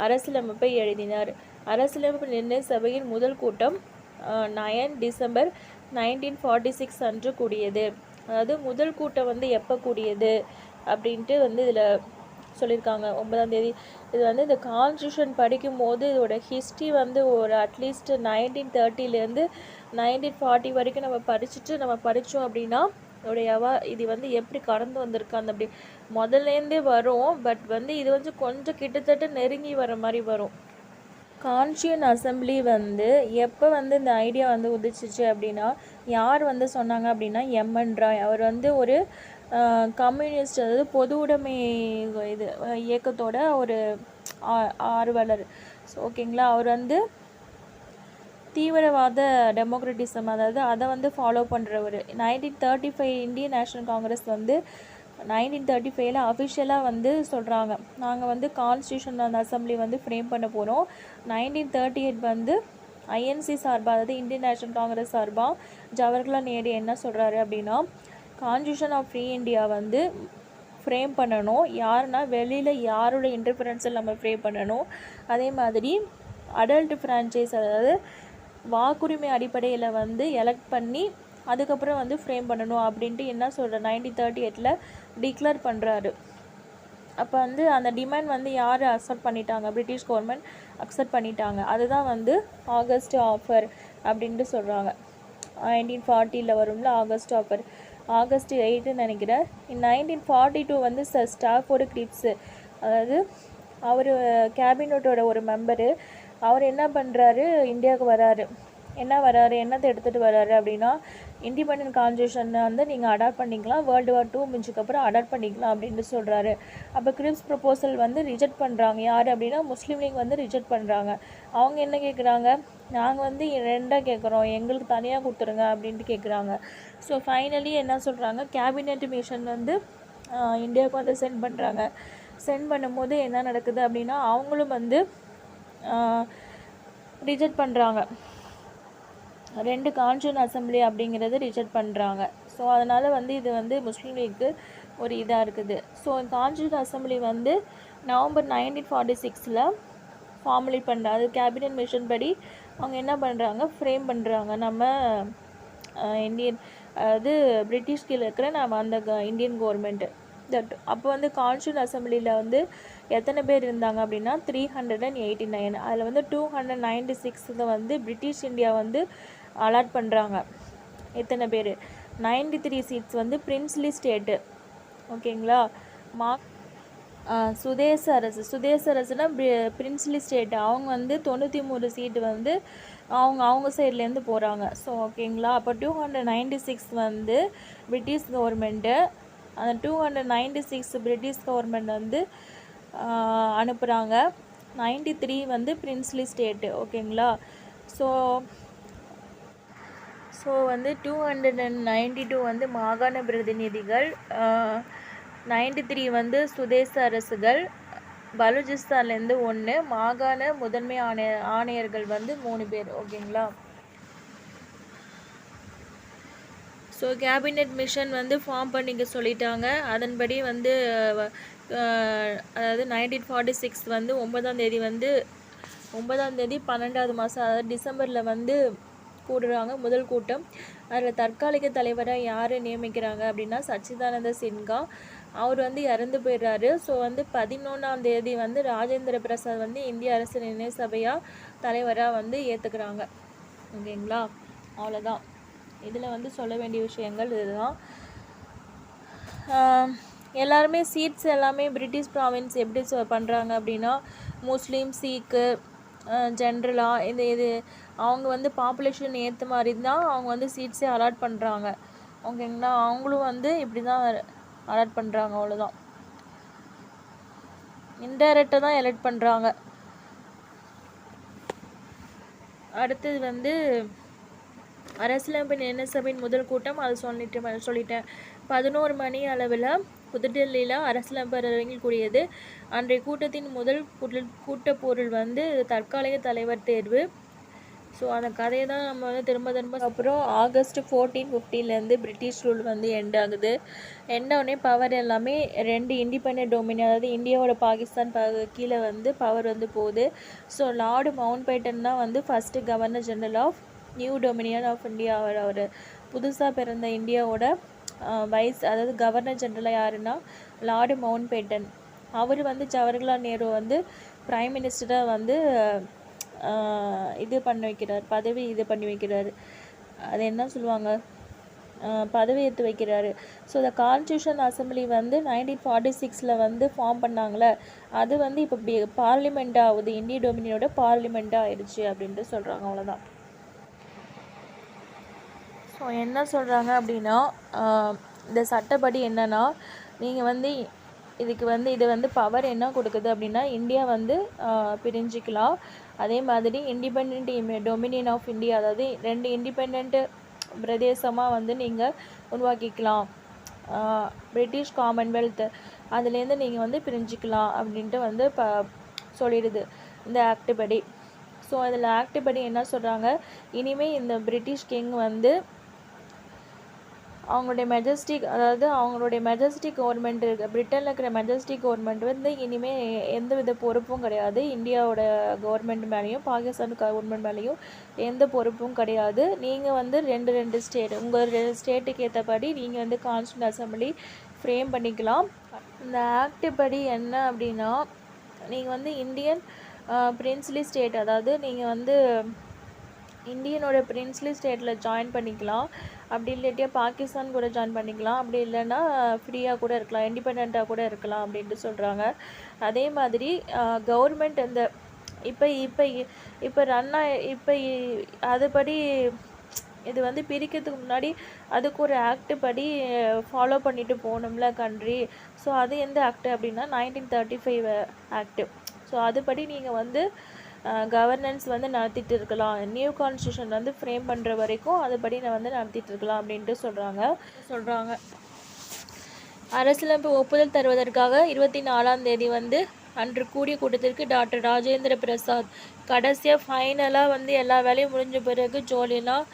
[SPEAKER 1] அரசியலமைப்பை எழுதினார். அரசியலமைப்பு நிர்ணய சபையின் முதல் கூட்டம் 9 டிசம்பர் 1946 அன்று கூடியது. அதாவது முதல் கூட்டம் வந்து எப்போ கூடியது அப்படின்ட்டு வந்து இதில் சொல்லியிருக்காங்க 9ஆம் தேதி. இது வந்து இந்த கான்ஸ்டியூஷன் படிக்கும் போது இதோட ஹிஸ்ட்ரி வந்து ஒரு அட்லீஸ்ட் 1930 1940 வரைக்கும் நம்ம படித்தோம் அப்படின்னா இது வந்து எப்படி கடந்து வந்திருக்கு அந்த அப்படி முதல்லேருந்தே வரும். பட் வந்து இது வந்து கொஞ்சம் கிட்டத்தட்ட நெருங்கி வர மாதிரி வரும். கான்ஸ்டியூன் அசம்பிளி வந்து எப்போ வந்து இந்த ஐடியா வந்து உதிச்சிச்சு அப்படின்னா யார் வந்து சொன்னாங்க அப்படின்னா எம்என் ராய். அவர் வந்து ஒரு கம்யூனிஸ்ட், அதாவது பொது உடைமை இது இயக்கத்தோட ஒரு ஆர்வலர். ஸோ ஓகேங்களா, அவர் வந்து தீவிரவாத டெமோக்ரட்டிசம், அதாவது அதை வந்து ஃபாலோ பண்ணுறவர். 1935 இந்தியன் நேஷனல் காங்கிரஸ் வந்து 1935 அஃபிஷியலாக வந்து சொல்கிறாங்க, நாங்கள் வந்து கான்ஸ்டியூஷன் அந்த அசம்பிளி வந்து ஃப்ரேம் பண்ண போகிறோம். 1938 வந்து ஐஎன்சி சார்பாக, அதாவது இந்தியன் நேஷனல் காங்கிரஸ் சார்பாக ஜவஹர்லால் நேரு என்ன சொல்கிறாரு அப்படின்னா, கான்ஸ்டியூஷன் ஆஃப் ஃப்ரீ இந்தியா வந்து ஃப்ரேம் பண்ணணும். யாருன்னா வெளியில் யாரோட இன்டர்ஃபரன்ஸில் நம்ம ஃப்ரேம் பண்ணணும். அதே மாதிரி அடல்ட் ஃப்ரான்ச்சைஸ், அதாவது வாக்குரிமை அடிப்படையில் வந்து எலெக்ட் பண்ணி அதுக்கப்புறம் வந்து ஃப்ரேம் பண்ணணும் அப்படின்ட்டு என்ன சொல்கிற 1938 டிக்ளேர் பண்ணுறாரு. அப்போ வந்து அந்த டிமாண்ட் வந்து யார் அக்செப்ட் பண்ணிட்டாங்க, பிரிட்டிஷ் கவர்மெண்ட் அக்செப்ட் பண்ணிட்டாங்க. அதுதான் வந்து ஆகஸ்ட் ஆஃபர் அப்படின்ட்டு சொல்கிறாங்க. 1940 வரும்ல ஆகஸ்ட் ஆஃபர், ஆகஸ்ட் 8 நினைக்கிறேன். 1942 வந்து ஸ்டாஃபோர்டு கிரிப்ஸு, அதாவது அவர் கேபினட்டோட ஒரு மெம்பரு, அவர் என்ன பண்ணுறாரு, இந்தியாவுக்கு வராரு. என்னத்தை எடுத்துகிட்டு வராரு அப்படின்னா, இண்டிபெண்டன்ட் கான்ஸ்டியூஷன் வந்து நீங்கள் அடாப்ட் பண்ணிக்கலாம், World War II முடிஞ்சதுக்கப்புறம் அடாப்ட் பண்ணிக்கலாம் அப்படின்ட்டு சொல்கிறாரு. அப்போ கிரிப்ஸ் ப்ரொப்போசல் வந்து ரிஜெக்ட் பண்ணுறாங்க. யார் அப்படின்னா முஸ்லீம் லீக் வந்து ரிஜெக்ட் பண்ணுறாங்க. அவங்க என்ன கேட்குறாங்க, நாங்கள் வந்து 2 கேட்குறோம், எங்களுக்கு தனியாக கொடுத்துருங்க அப்படின்ட்டு கேட்குறாங்க. ஸோ ஃபைனலி என்ன சொல்கிறாங்க, கேபினெட் மிஷன் வந்து இந்தியாவுக்கு வந்து சென்ட் பண்ணுறாங்க. சென்ட் பண்ணும்போது என்ன நடக்குது அப்படின்னா, அவங்களும் வந்து ரிஜெக்ட் பண்ணுறாங்க. 2 கான்ஸ்டியூஷன் அசம்பிளி அப்படிங்கிறது ரிஜெக்ட் பண்ணுறாங்க. ஸோ அதனால் வந்து இது வந்து முஸ்லீம் லீக்கு ஒரு இதாக இருக்குது. ஸோ கான்ஸ்டியூஷன் அசம்பிளி வந்து நவம்பர் 1946 ஃபார்முலேட் பண்ணுறாங்க. அது கேபினட் மிஷன் படி அவங்க என்ன பண்ணுறாங்க, ஃப்ரேம் பண்ணுறாங்க. நம்ம இந்தியன், அதாவது பிரிட்டிஷ் கீழே இருக்கிற நம்ம அந்த இந்தியன் கவர்மெண்ட்டு. அப்போ வந்து கான்ஸ்டியூஷன் அசம்பிளியில் வந்து எத்தனை பேர் இருந்தாங்க அப்படின்னா 389. அதில் வந்து 296 வந்து பிரிட்டிஷ் இந்தியா வந்து அலாட் பண்ணுறாங்க. எத்தனை பேர், 93 சீட்ஸ் வந்து பிரின்ஸ்லி ஸ்டேட்டு. ஓகேங்களா, சுதேச அரசுனா பிரின்ஸ்லி ஸ்டேட்டு, அவங்க வந்து 93 சீட்டு வந்து அவங்க சைட்லேருந்து போகிறாங்க. ஸோ ஓகேங்களா, அப்போ 296 வந்து பிரிட்டிஷ் கவர்மெண்ட்டு, அந்த 296 பிரிட்டிஷ் கவர்மெண்ட் வந்து அனுப்புகிறாங்க. 93 வந்து பிரின்ஸ்லி ஸ்டேட்டு. ஓகேங்களா, ஸோ வந்து 292 வந்து மாகாண பிரதிநிதிகள், 93 வந்து சுதேச அரசுகள், பலூச்சிஸ்தான்லேருந்து 1, மாகாண முதன்மை ஆணையர்கள் வந்து 3 பேர். ஓகேங்களா, ஸோ கேபினெட் மிஷன் வந்து ஃபார்ம் பண்ணிக்க சொல்லிட்டாங்க. அதன்படி வந்து அதாவது 1946 வந்து 9ஆம் தேதி 12வது மாதம், அதாவது டிசம்பரில் வந்து கூடுறாங்க முதல் கூட்டம். அதில் தற்காலிக தலைவராக யார் நியமிக்கிறாங்க அப்படின்னா சச்சிதானந்த சின்ஹா. அவர் வந்து இறந்து போயிடுறாரு. ஸோ வந்து 11ஆம் தேதி வந்து ராஜேந்திர பிரசாத் வந்து இந்திய அரசு நிர்ணய சபையாக தலைவராக வந்து ஏற்றுக்கிறாங்க. ஓகேங்களா, அவ்வளோதான். இதில் வந்து சொல்ல வேண்டிய விஷயங்கள் இதுதான். எல்லாருமே சீட்ஸ் எல்லாமே பிரிட்டிஷ் ப்ராவின்ஸ் எப்படி பண்ணுறாங்க அப்படின்னா, முஸ்லீம், சீக்கு, ஜென்ரலாக இது அவங்க வந்து பாப்புலேஷன் ஏற்ற மாதிரி தான் அவங்க வந்து சீட்ஸே அலாட் பண்ணுறாங்க. ஓகேங்களா, அவங்களும் வந்து இப்படி தான் அலாட் பண்ணுறாங்க. அவ்வளோதான், இன்டைரக்டாக தான் எலெக்ட் பண்ணுறாங்க. அடுத்தது வந்து அரசியலமைப்பு நிர்ணய சபையின் முதல் கூட்டம், அது சொல்லிட்டேன். 11 மணி அளவில் புதுடெல்லியில் அரசியலமைப்பு அரங்கில் கூடியது. அன்றைய கூட்டத்தின் முதல் கூட்டப்பொருள் வந்து தற்காலிக தலைவர் தேர்வு. ஸோ அந்த கதையை தான் நம்ம வந்து திரும்ப திரும்ப அப்புறம் ஆகஸ்ட் 1415 பிரிட்டிஷ் ரூல் வந்து எண்ட் ஆகுது. எண்ட் ஆனே பவர் எல்லாமே 2 இண்டிபெண்டன்ட் டொமினியன், அதாவது இந்தியாவோட பாகிஸ்தான் கீழே வந்து பவர் வந்து போகுது. ஸோ லார்டு மவுண்ட் பேட்டன் தான் வந்து first governor general of new dominion of India. அவர் புதுசாக பிறந்த இந்தியாவோட அதாவது கவர்னர் ஜெனரலாக யாருன்னா லார்டு மவுண்ட் பேட்டன். அவர் வந்து ஜவஹர்லால் நேரு வந்து பிரைம் மினிஸ்டராக வந்து இது பண்ணி வைக்கிறார், பதவி இது பண்ணி வைக்கிறாரு. அது என்ன சொல்லுவாங்க, பதவி ஏற்று வைக்கிறாரு. ஸோ த கான்ஸ்டியூஷன் அசம்பிளி வந்து 1946 வந்து ஃபார்ம் பண்ணாங்களே, அது வந்து இப்போ பார்லிமெண்ட் ஆகுது, இந்திய டொமினியனோட பார்லிமெண்ட்டாக ஆயிடுச்சு அப்படின்ட்டு சொல்கிறாங்க. அவ்வளோதான். ஸோ என்ன சொல்கிறாங்க அப்படின்னா, இந்த சட்டப்படி என்னென்னா, நீங்கள் வந்து இது வந்து பவர் என்ன கொடுக்குது அப்படின்னா, இந்தியா வந்து பிரிஞ்சிக்கலாம். அதே மாதிரி இண்டிபெண்ட் டொமினியன் ஆஃப் இந்தியா, அதாவது 2 இண்டிபெண்ட் பிரதேசமாக வந்து நீங்கள் உருவாக்கிக்கலாம். பிரிட்டிஷ் காமன்வெல்த் அதுலேருந்து நீங்கள் வந்து பிரிஞ்சிக்கலாம் அப்படின்ட்டு வந்து சொல்லிடுது இந்த ஆக்ட் படி. ஸோ அதில் ஆக்ட் படி என்ன சொல்கிறாங்க, இனிமேல் இந்த பிரிட்டிஷ் கிங் வந்து அவங்களுடைய மெஜஸ்டிக் கவர்மெண்ட் இருக்குது, பிரிட்டனில் இருக்கிற மெஜஸ்டிக் கவர்மெண்ட் வந்து இனிமேல் எந்த வித பொறுப்பும் கிடையாது. இந்தியாவோட கவர்மெண்ட் மேலேயும் பாகிஸ்தான் கவர்மெண்ட் மேலேயும் எந்த பொறுப்பும் கிடையாது. நீங்கள் வந்து ரெண்டு ஸ்டேட், உங்கள் ஸ்டேட்டுக்கு ஏற்றபடி நீங்கள் வந்து கான்ஸ்டியூஷன் அசம்பிளி ஃப்ரேம் பண்ணிக்கலாம். இந்த ஆக்ட் படி என்ன அப்படின்னா, நீங்கள் வந்து இந்தியன் பிரின்ஸ்லி ஸ்டேட், அதாவது நீங்கள் வந்து இந்தியனோட பிரின்ஸ்லி ஸ்டேட்டில் ஜாயின் பண்ணிக்கலாம். அப்படி இல்லாட்டியா பாகிஸ்தான் கூட ஜாயின் பண்ணிக்கலாம். அப்படி இல்லைன்னா ஃப்ரீயாக கூட இருக்கலாம், இண்டிபெண்ட்டாக கூட இருக்கலாம் அப்படின்ட்டு சொல்கிறாங்க. அதே மாதிரி கவர்மெண்ட் இந்த இப்போ அதுபடி இது வந்து பிரிக்கிறதுக்கு முன்னாடி அதுக்கு ஒரு ஆக்ட் படி ஃபாலோ பண்ணிட்டு போகணும்ல கண்ட்ரி. ஸோ அது எந்த ஆக்ட் அப்படின்னா 1935 ஆக்ட். ஸோ அதுபடி நீங்கள் வந்து கவர்னன்ஸ் வந்து நடத்திட்டு இருக்கலாம். நியூ கான்ஸ்டியூஷன் வந்து ஃப்ரேம் பண்ணுற வரைக்கும் அதுபடி நான் வந்து நடத்திட்டு இருக்கலாம் அப்படின்ட்டு சொல்கிறாங்க. அரசியலமைப்பு ஒப்புதல் தருவதற்காக 24ஆம் தேதி வந்து அன்று கூடிய கூட்டத்திற்கு டாக்டர் ராஜேந்திர பிரசாத் கடைசியாக ஃபைனலாக வந்து எல்லா வேலையும் முடிஞ்ச பிறகு ஜோலியெல்லாம்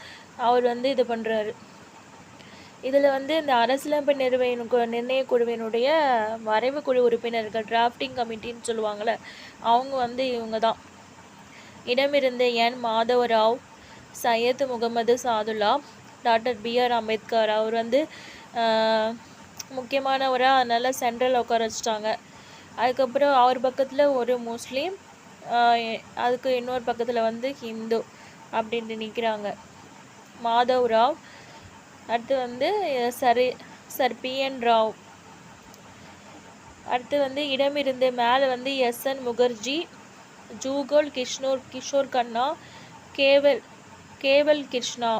[SPEAKER 1] அவர் வந்து இது பண்ணுறாரு. இதில் வந்து இந்த அரசியலமைப்பு நிர்ணய குழுவினுடைய வரைவு குழு உறுப்பினர்கள், டிராஃப்டிங் கமிட்டின்னு சொல்லுவாங்கள்ல, அவங்க வந்து இவங்க தான். இடமிருந்து என் மாதவராவ், சையத் முகமது சாதுல்லா, டாக்டர் BR அம்பேத்கர். அவர் வந்து முக்கியமானவராக, அதனால் சென்ட்ரல் உட்கார வச்சிட்டாங்க. அதுக்கப்புறம் அவர் பக்கத்தில் ஒரு முஸ்லீம், அதுக்கு இன்னொரு பக்கத்தில் வந்து ஹிந்து அப்படின்ட்டு நிற்கிறாங்க. மாதவராவ். அடுத்து வந்து சர் PN ராவ். அடுத்து வந்து இடமிருந்து மேலே வந்து SN முகர்ஜி, ஜூகல் கிஷோர் கண்ணா, கேவல் கிருஷ்ணா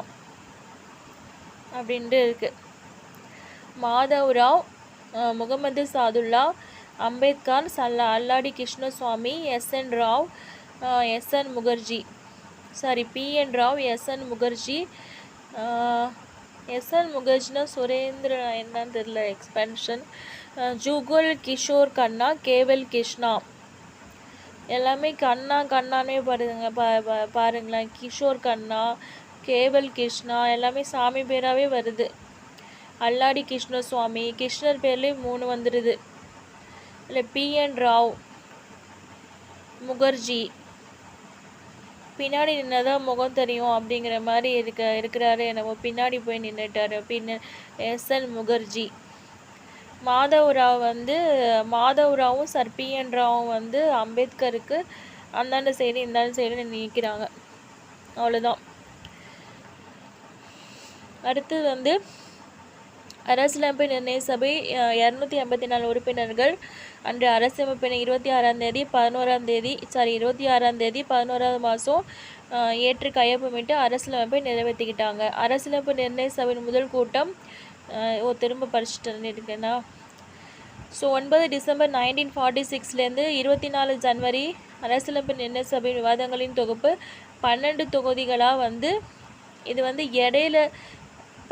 [SPEAKER 1] அப்படின்ட்டு இருக்குது. மாதவராவ், முகமது சாதுல்லா, அம்பேத்கர், அல்லாடி Krishnaswamy, SN Rao, SN Mukherjee, PN Rao, SN Mukherjee. SN முகர்ஜினா Surendra என்னன்னு தெரியல, எக்ஸ்பென்ஷன். ஜூகல் கிஷோர் கண்ணா, கேவல் கிருஷ்ணா. எல்லாமே கண்ணானே பாருங்களேன். கிஷோர் கண்ணா, கேவல் கிருஷ்ணா எல்லாமே சாமி பேராகவே வருது. அல்லாடி கிருஷ்ணசுவாமி, கிருஷ்ணர் பேர்லேயும் 3 வந்துடுது. இல்லை PN ராவ், முகர்ஜி. பின்னாடி நின்னதான் முகம் தெரியும் அப்படிங்கிற மாதிரி இருக்கிறாரு. என்னமோ பின்னாடி போய் நின்றுட்டாரு. SN முகர்ஜி. மாதவராவும் PN ராவும் வந்து அம்பேத்கருக்கு அந்தாண்ட சைடு இந்தாண்ட சைடு நிற்கிறாங்க. அவ்வளோதான். அடுத்தது வந்து அரசியலமைப்பு நிர்ணய சபை 284 உறுப்பினர்கள் அன்று அரசியலமைப்பினை 26ஆம் தேதி 11ஆம் மாதம் ஏற்று கையொப்பமிட்டு அரசியலமைப்பை நிறைவேற்றிக்கிட்டாங்க. அரசியலமைப்பு நிர்ணய சபையின் முதல் கூட்டம் திரும்ப படிச்சுட்டு இருக்கேன்னா, ஸோ 9 டிசம்பர் 1946 24 ஜனவரி அரசியலமைப்பு நிர்ணய சபை விவாதங்களின் தொகுப்பு 12 தொகுதிகளாக வந்து இது வந்து இடையில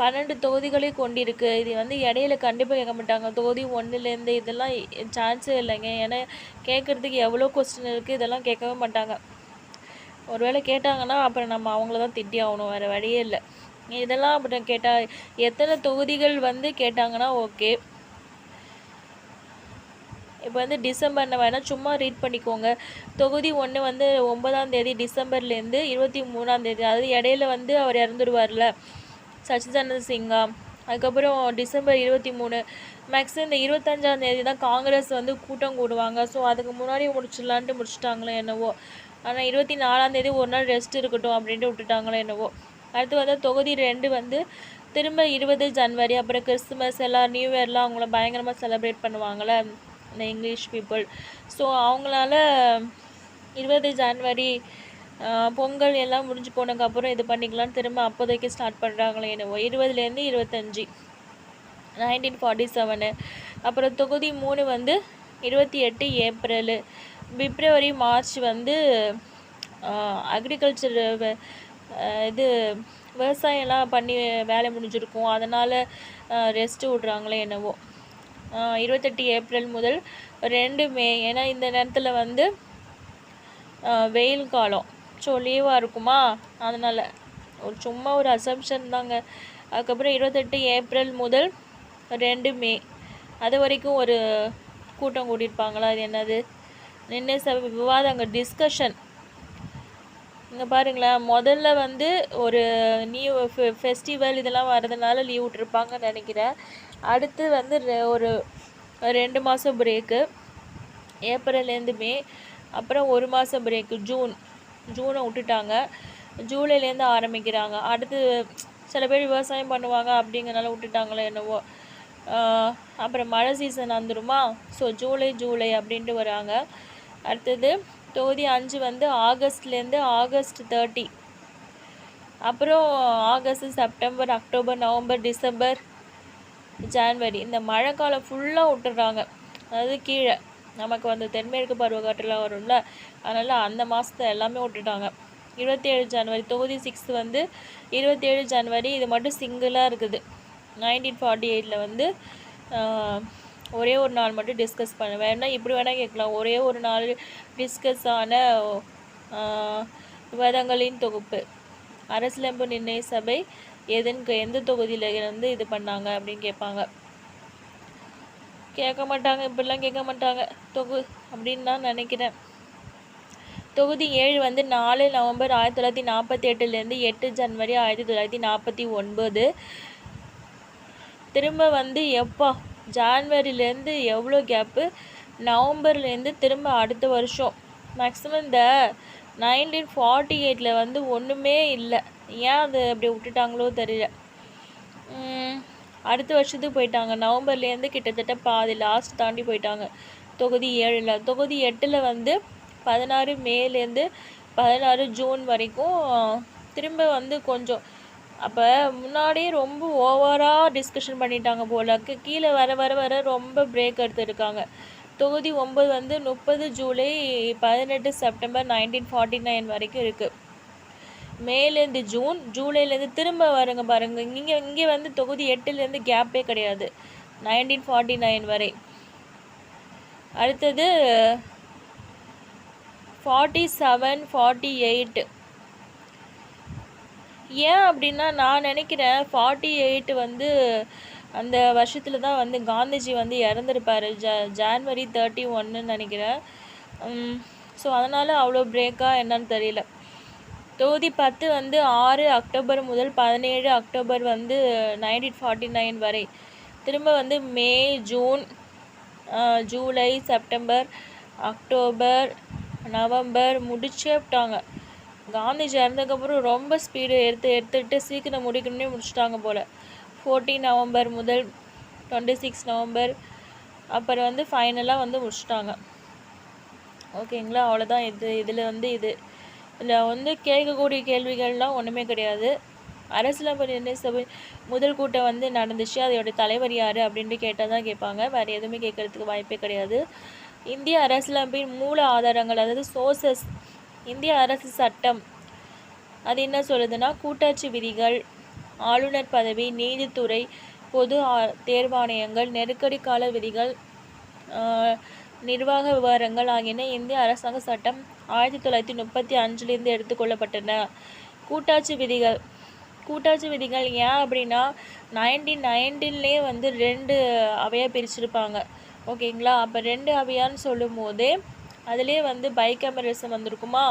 [SPEAKER 1] 12 தொகுதிகளை கொண்டிருக்கு. இது வந்து இடையில கண்டிப்பாக கேட்க மாட்டாங்க. தொகுதி 1லேருந்து இதெல்லாம் சான்ஸே இல்லைங்க. ஏன்னா கேட்குறதுக்கு எவ்வளோ கொஸ்டின் இருக்குது, இதெல்லாம் கேட்கவே மாட்டாங்க. ஒருவேளை கேட்டாங்கன்னா அப்புறம் நம்ம அவங்கள தான் திட்டி ஆகணும், வேறு வழியே இல்லை. இதெல்லாம் அப்புறம் கேட்டால் எத்தனை தொகுதிகள் வந்து கேட்டாங்கன்னா ஓகே. இப்போ வந்து டிசம்பர்னு வேணால் சும்மா ரீட் பண்ணிக்கோங்க. தொகுதி 1 வந்து 9ஆம் தேதி டிசம்பர்லேருந்து 23ஆம் தேதி, அதாவது இடையில வந்து அவர் இறந்துடுவார்ல சச்சிதானந்த சிங்கா. அதுக்கப்புறம் டிசம்பர் 23, மேக்ஸிமம் இந்த 25ஆம் தேதி தான் காங்கிரஸ் வந்து கூட்டம் கூடுவாங்க. ஸோ அதுக்கு முன்னாடி முடிச்சிடலான்ட்டு முடிச்சிட்டாங்களோ என்னவோ. ஆனால் 24ஆம் தேதி ஒரு நாள் ரெஸ்ட் இருக்கட்டும் அப்படின்ட்டு விட்டுட்டாங்களோ என்னவோ. அடுத்து வந்து தொகுதி 2 வந்து திரும்ப 20 ஜனவரி, அப்புறம் கிறிஸ்துமஸ் எல்லாம் நியூ இயர்லாம் அவங்கள பயங்கரமாக செலிப்ரேட் பண்ணுவாங்கள்ல இந்த இங்கிலீஷ் பீப்புள். ஸோ அவங்களால 20 ஜனவரி பொங்கல் எல்லாம் முடிஞ்சு போனதுக்கப்புறம் இது பண்ணிக்கலாம், திரும்ப அப்போதைக்கு ஸ்டார்ட் பண்ணுறாங்களே என்னவோ. 20லேருந்து 25 1947. அப்புறம் தொகுதி 3 வந்து 28 ஏப்ரல். பிப்ரவரி மார்ச் வந்து அக்ரிகல்ச்சர் இது விவசாயம்லாம் பண்ணி வேலை முடிஞ்சிருக்கும், அதனால் ரெஸ்ட்டு விட்றாங்களே என்னவோ. 28 ஏப்ரல் முதல் 2 மே, ஏன்னா இந்த நேரத்தில் வந்து வெயில் காலம், ஸோ லீவாக இருக்குமா, அதனால் சும்மா ஒரு அசம்ஷன் தாங்க. அதுக்கப்புறம் 28 ஏப்ரல் முதல் 2 மே, அது வரைக்கும் ஒரு கூட்டம் கூட்டியிருப்பாங்களா, அது என்னது நிர்ணய சபை விவாதங்கள் டிஸ்கஷன். இங்கே பாருங்களேன், முதல்ல வந்து ஒரு நியூ ஃபெஸ்டிவல் இதெல்லாம் வர்றதுனால லீவ் விட்ருப்பாங்கன்னு நினைக்கிறேன். அடுத்து வந்து ஒரு 2 மாதம் பிரேக்கு ஏப்ரல்லேருந்து மே, அப்புறம் 1 மாதம் பிரேக்கு ஜூனை விட்டுட்டாங்க, ஜூலைலேருந்து ஆரம்பிக்கிறாங்க. அடுத்து சில பேர் விவசாயம் பண்ணுவாங்க அப்படிங்கிறனால விட்டுட்டாங்களோ என்னவோ. அப்புறம் மழை சீசன் வந்துடுமா, ஸோ ஜூலை அப்படின்ட்டு வராங்க. அடுத்தது தொகுதி 5 வந்து ஆகஸ்ட்லேருந்து ஆகஸ்ட் 30, அப்புறம் August, September, October, November, December, January, இந்த மழை காலம் ஃபுல்லாக விட்டுறாங்க. அதாவது கீழே நமக்கு வந்து தென்மேற்கு பருவக்காற்றுலாம் வரும்ல, அதனால் அந்த மாதத்தை எல்லாமே விட்டுட்டாங்க. 27 ஜனவரி தொகுதி 6 வந்து 27 ஜனவரி, இது மட்டும் சிங்கிளாக இருக்குது. 1948 வந்து ஒரே ஒரு நாள் மட்டும் டிஸ்கஸ் பண்ண வேணா, இப்படி வேணால் கேட்கலாம், ஒரே ஒரு நாள் டிஸ்கஸ் ஆன விவாதங்களின் தொகுப்பு. அரசியலமைப்பு நிர்ணய சபை எந்த தொகுதியில் இருந்து இது பண்ணாங்க அப்படின்னு கேட்பாங்க. கேட்க மாட்டாங்க, இப்படிலாம் கேட்க மாட்டாங்க அப்படின்னு நான் நினைக்கிறேன். தொகுதி 7 வந்து 4 நவம்பர் 1948லேருந்து 8 ஜனவரி 1949. திரும்ப வந்து எப்போ ஜான்வரிலேருந்து எவ்வளோ கேப்பு, நவம்பர்லேருந்து திரும்ப அடுத்த வருஷம். மேக்ஸிமம் இந்த 1948 வந்து ஒன்றுமே இல்லை, ஏன் அது அப்படி விட்டுட்டாங்களோ தெரியல. அடுத்த வருஷத்துக்கு போயிட்டாங்க, நவம்பர்லேருந்து கிட்டத்தட்ட பாதி லாஸ்ட் தாண்டி போயிட்டாங்க தொகுதி 7. தொகுதி 8 வந்து 16 மேலேருந்து 16 ஜூன் வரைக்கும் திரும்ப வந்து கொஞ்சம், அப்போ முன்னாடியே ரொம்ப ஓவராக டிஸ்கஷன் பண்ணிட்டாங்க போல, கீழே வர வர வர ரொம்ப பிரேக் எடுத்துருக்காங்க. தொகுதி 9 வந்து 30 ஜூலை 18 செப்டம்பர் 1949 வரைக்கும் இருக்குது. மேலேருந்து ஜூன், ஜூலைலேருந்து திரும்ப வருங்க பாருங்க, இங்கே வந்து தொகுதி 8லேருந்து கேப்பே கிடையாது 1949 வரை. அடுத்தது 47 48. ஏன் அப்படின்னா நான் நினைக்கிறேன் 48 வந்து அந்த வருஷத்தில் தான் வந்து காந்திஜி வந்து இறந்துருப்பார், ஜான்வரி 31 நினைக்கிறேன். ஸோ அதனால் அவ்வளோ பிரேக்காக என்னன்னு தெரியல. தொகுதி 10 வந்து 6 அக்டோபர் முதல் 17 அக்டோபர் வந்து 1949 வரை. திரும்ப வந்து May, June, July, September, October, November முடிச்சே விட்டாங்க. காந்திஜி இறந்ததுக்கப்புறம் ரொம்ப ஸ்பீடு எடுத்துகிட்டு சீக்கிரம் முடிக்கணும்னே முடிச்சுட்டாங்க போல். 14 நவம்பர் முதல் 26 நவம்பர், அப்புறம் வந்து ஃபைனலாக வந்து முடிச்சிட்டாங்க. ஓகேங்களா, அவ்வளோதான். இதில் வந்து கேட்கக்கூடிய கேள்விகள்லாம் ஒன்றுமே கிடையாது. அரசியலமைப்பு நிர்ணய சபை முதல் கூட்டம் வந்து நடந்துச்சு, அதோட தலைவர் யார் அப்படின்ட்டு கேட்டால் தான் கேட்பாங்க, வேறு எதுவுமே கேட்கறதுக்கு வாய்ப்பே கிடையாது. இந்திய அரசியலமைப்பின் மூல ஆதாரங்கள், அதாவது சோர்சஸ். இந்திய அரசு சட்டம் அது என்ன சொல்லுதுன்னா, கூட்டாட்சி விதிகள், ஆளுநர் பதவி, நீதித்துறை, பொது தேர்வாணையங்கள், நெருக்கடி கால விதிகள், நிர்வாக விவரங்கள் ஆகியன இந்திய அரசாங்க சட்டம் 1935 எடுத்துக்கொள்ளப்பட்டன. கூட்டாட்சி விதிகள் ஏன் அப்படின்னா 1919 வந்து 2 அவையாக பிரிச்சிருப்பாங்க. ஓகேங்களா? அப்போ 2 அவையான்னு சொல்லும் போதே அதுலேயே வந்து பைகேமரலிசம் வந்திருக்குமா.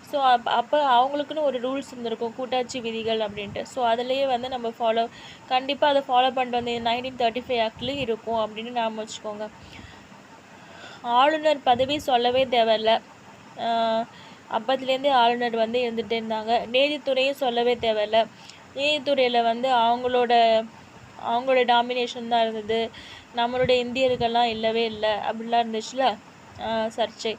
[SPEAKER 1] ஸோ அப்போ அவங்களுக்குன்னு ஒரு ரூல்ஸ் இருந்திருக்கும், கூட்டாட்சி விதிகள் அப்படின்ட்டு. ஸோ அதுலேயே வந்து நம்ம கண்டிப்பாக அதை ஃபாலோ பண்ணிட்டு வந்து 1935 ஆக்ட்லேயும் இருக்கும் அப்படின்னு ஞாபகம் வச்சுக்கோங்க. ஆளுநர் பதவி சொல்லவே தேவையில்ல, அப்பத்துலேருந்தே ஆளுநர் வந்து இருந்துகிட்டே இருந்தாங்க. நீதித்துறையும் சொல்லவே தேவையில்ல, நீதித்துறையில் வந்து அவங்களோட டாமினேஷன் தான் இருந்தது, நம்மளுடைய இந்தியர்கள்லாம் இல்லவே இல்லை அப்படிலாம் இருந்துச்சுல சர்ச்சை.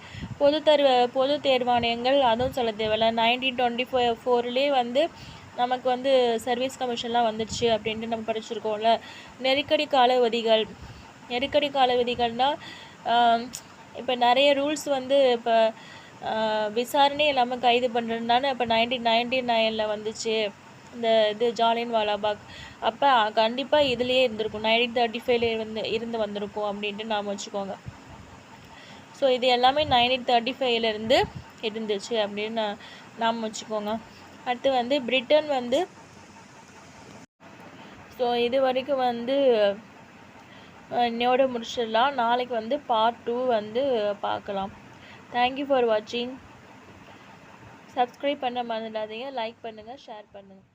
[SPEAKER 1] பொது தேர்வாணையங்கள் அதுவும் சொல்ல தேவையில்ல. 1924 வந்து நமக்கு வந்து சர்வீஸ் கமிஷன்லாம் வந்துடுச்சு அப்படின்ட்டு நம்ம படிச்சிருக்கோம்ல. நெருக்கடி கால விதிகள்னால் இப்போ நிறைய ரூல்ஸ் வந்து இப்போ விசாரணை இல்லாமல் கைது பண்ணுறதுனால இப்போ 1999 வந்துச்சு இந்த ஜாலியன் வாலாபாக். அப்போ கண்டிப்பாக இதுலேயே இருந்திருக்கும், 1935 இருந்து வந்திருக்கும் அப்படின்ட்டு நாம் வச்சுக்கோங்க. ஸோ இது எல்லாமே 1935 இருந்துச்சு அப்படின்னு நாம் வச்சுக்கோங்க. அடுத்து வந்து பிரிட்டன் வந்து ஸோ இது வரைக்கும் வந்து இன்னையோட முடிச்சிடலாம். நாளைக்கு வந்து பார்ட் 2 வந்து பார்க்கலாம். தேங்க்யூ ஃபார் வாட்சிங். சப்ஸ்கிரைப் பண்ண மறந்துடாதீங்க, லைக் பண்ணுங்கள், ஷேர் பண்ணுங்கள்.